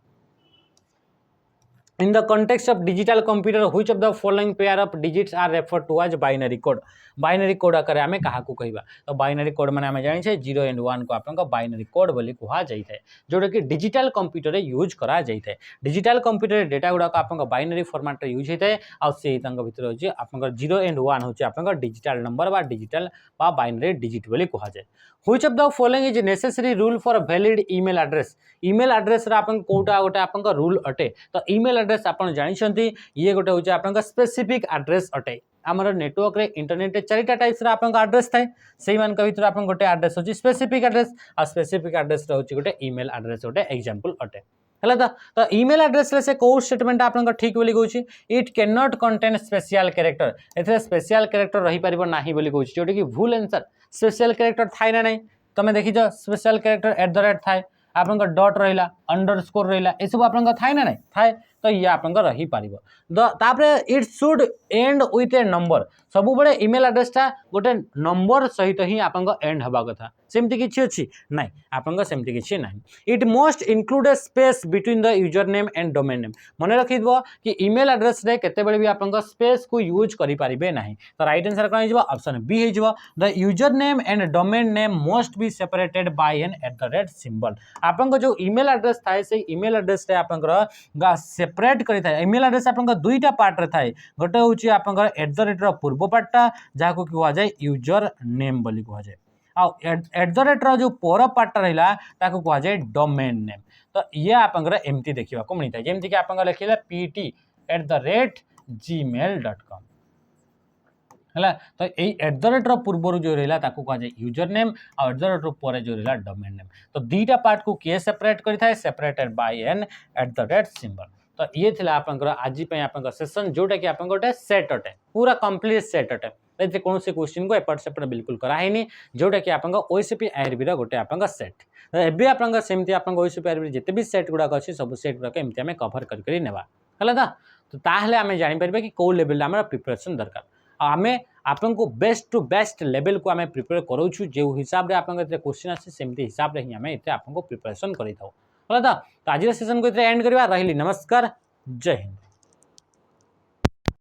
[SPEAKER 1] in the context of digital computer which of the following pair of digits are referred to as binary code आकार आम क्या कहवा तो बाइनरी कोड मैंने आम जाने 0 एंड 1 को आप बाइनरी कोड बोली कह जाए जोटा कि डिजिटल कंप्यूटर यूज करा जाए डिजिटल कंप्यूटर डेटा गुड़ाक आप बाइनरी फॉर्मेट यूज होता है आ से भर हूँ आप 0 एंड 1 हूँ आप डिजिटल नंबर बा डिजिटल बा बाइनरी डिजिट बोली कह जाए which of the following is necessary rule for valid email address आप कोटा गोटे आप रूल अटे तो ईमेल एड्रेस आप जानते ये गोटे हूँ आप स्पेसिफिक एड्रेस अटे आमर नेटवर्क रे इंटरनेट चारिटा टाइप्स रा आपन एड्रेस थाए सेही मान भीतर आप गोटे एड्रेस होची स्पेसिफिक एड्रेस आ स्पेसिफिक एड्रेस रे होची गोटे ईमेल एड्रेस गोटे एग्जांपल अटे हला तो ईमेल एड्रेस रे से को स्टेटमेंट आपन ठीक बोली कहूची it can not contain special character एथे स्पेशल कैरेक्टर रही परिबो नाही बोली कहूची जोटी कि भूल आंसर स्पेशल कैरेक्टर थाए ना नहीं तमे देखि जो स्पेशल कैरेक्टर @ थाए आपन डॉट रहिला अंडरस्कोर रहिला ए सब आपन थाए ना नहीं थाए तो ये आप रही पारिबो तापरे it should and with A number सब बड़े ईमेल एड्रेसटा गोटे नंबर सहित ही आप एंड हवा कथा सेमती किछि अछि नाही आपन सेमती किछि नाही it must include A space between the user name and domain name मन रखिदबो कि ईमेल एड्रेस रे केते बेले भी आपन स्पेस को यूज करि पारिबे नाही तो राइट आंसर कोन हिजबो ऑप्शन बी हिजबो the user name and domain name must be separated by an @ symbol आपन जो ईमेल एड्रेस थाए से ईमेल एड्रेस रे आपन सेपरेट करि थाए ईमेल एड्रेस आपन दुईटा पार्ट रे थाए गोटे होची आपन @ पूर्व पार्टटा जाको कह जाए यूजर नेम बोली कह जाए आ @ जो पर पार्ट रहा ताको कह जाए डोमेन नेम तो ये आप एमती देखा मिलता है जमीक आप लिखिले pt@gmail.com है तो यही @ पूर्वर जो रहा कह जाए यूजर नेम आ @ पर जो रहा डोमेन नेम तो दुईटा पार्ट को किए सेपरेट करें सेपरेटेड बाय एन @ सिंबल तो ये थिला आपनकर आज आप सेसन जोटा कि आप गोटे सेट अटे पूरा कंप्लीट सेट अटे ये कौन से क्वेश्चन को एपट सेपट बिल्कुल कराही जोटा कि आप ओएसपी आईआरबी गोटे आप सेट एवं आप सेमती आप ओएसपी आईआरबी जिते भी सेट गुड़ाक अच्छी सब सेट गुड़ाक एमती आम कभर करके नेवा है तो ताहले आम जापर कि कौ लेवल आम प्रिपरेशन दरकार आम आपको बेस्ट टू बेस्ट लेवल को आम प्रिपेयर करोचु जो हिसाब से आप क्वेश्चन आसे सेमती हिसाब से ही आम ये आपको प्रिपरेशन करें तो आज सेसन को एंड करवा रही नमस्कार जय हिंद।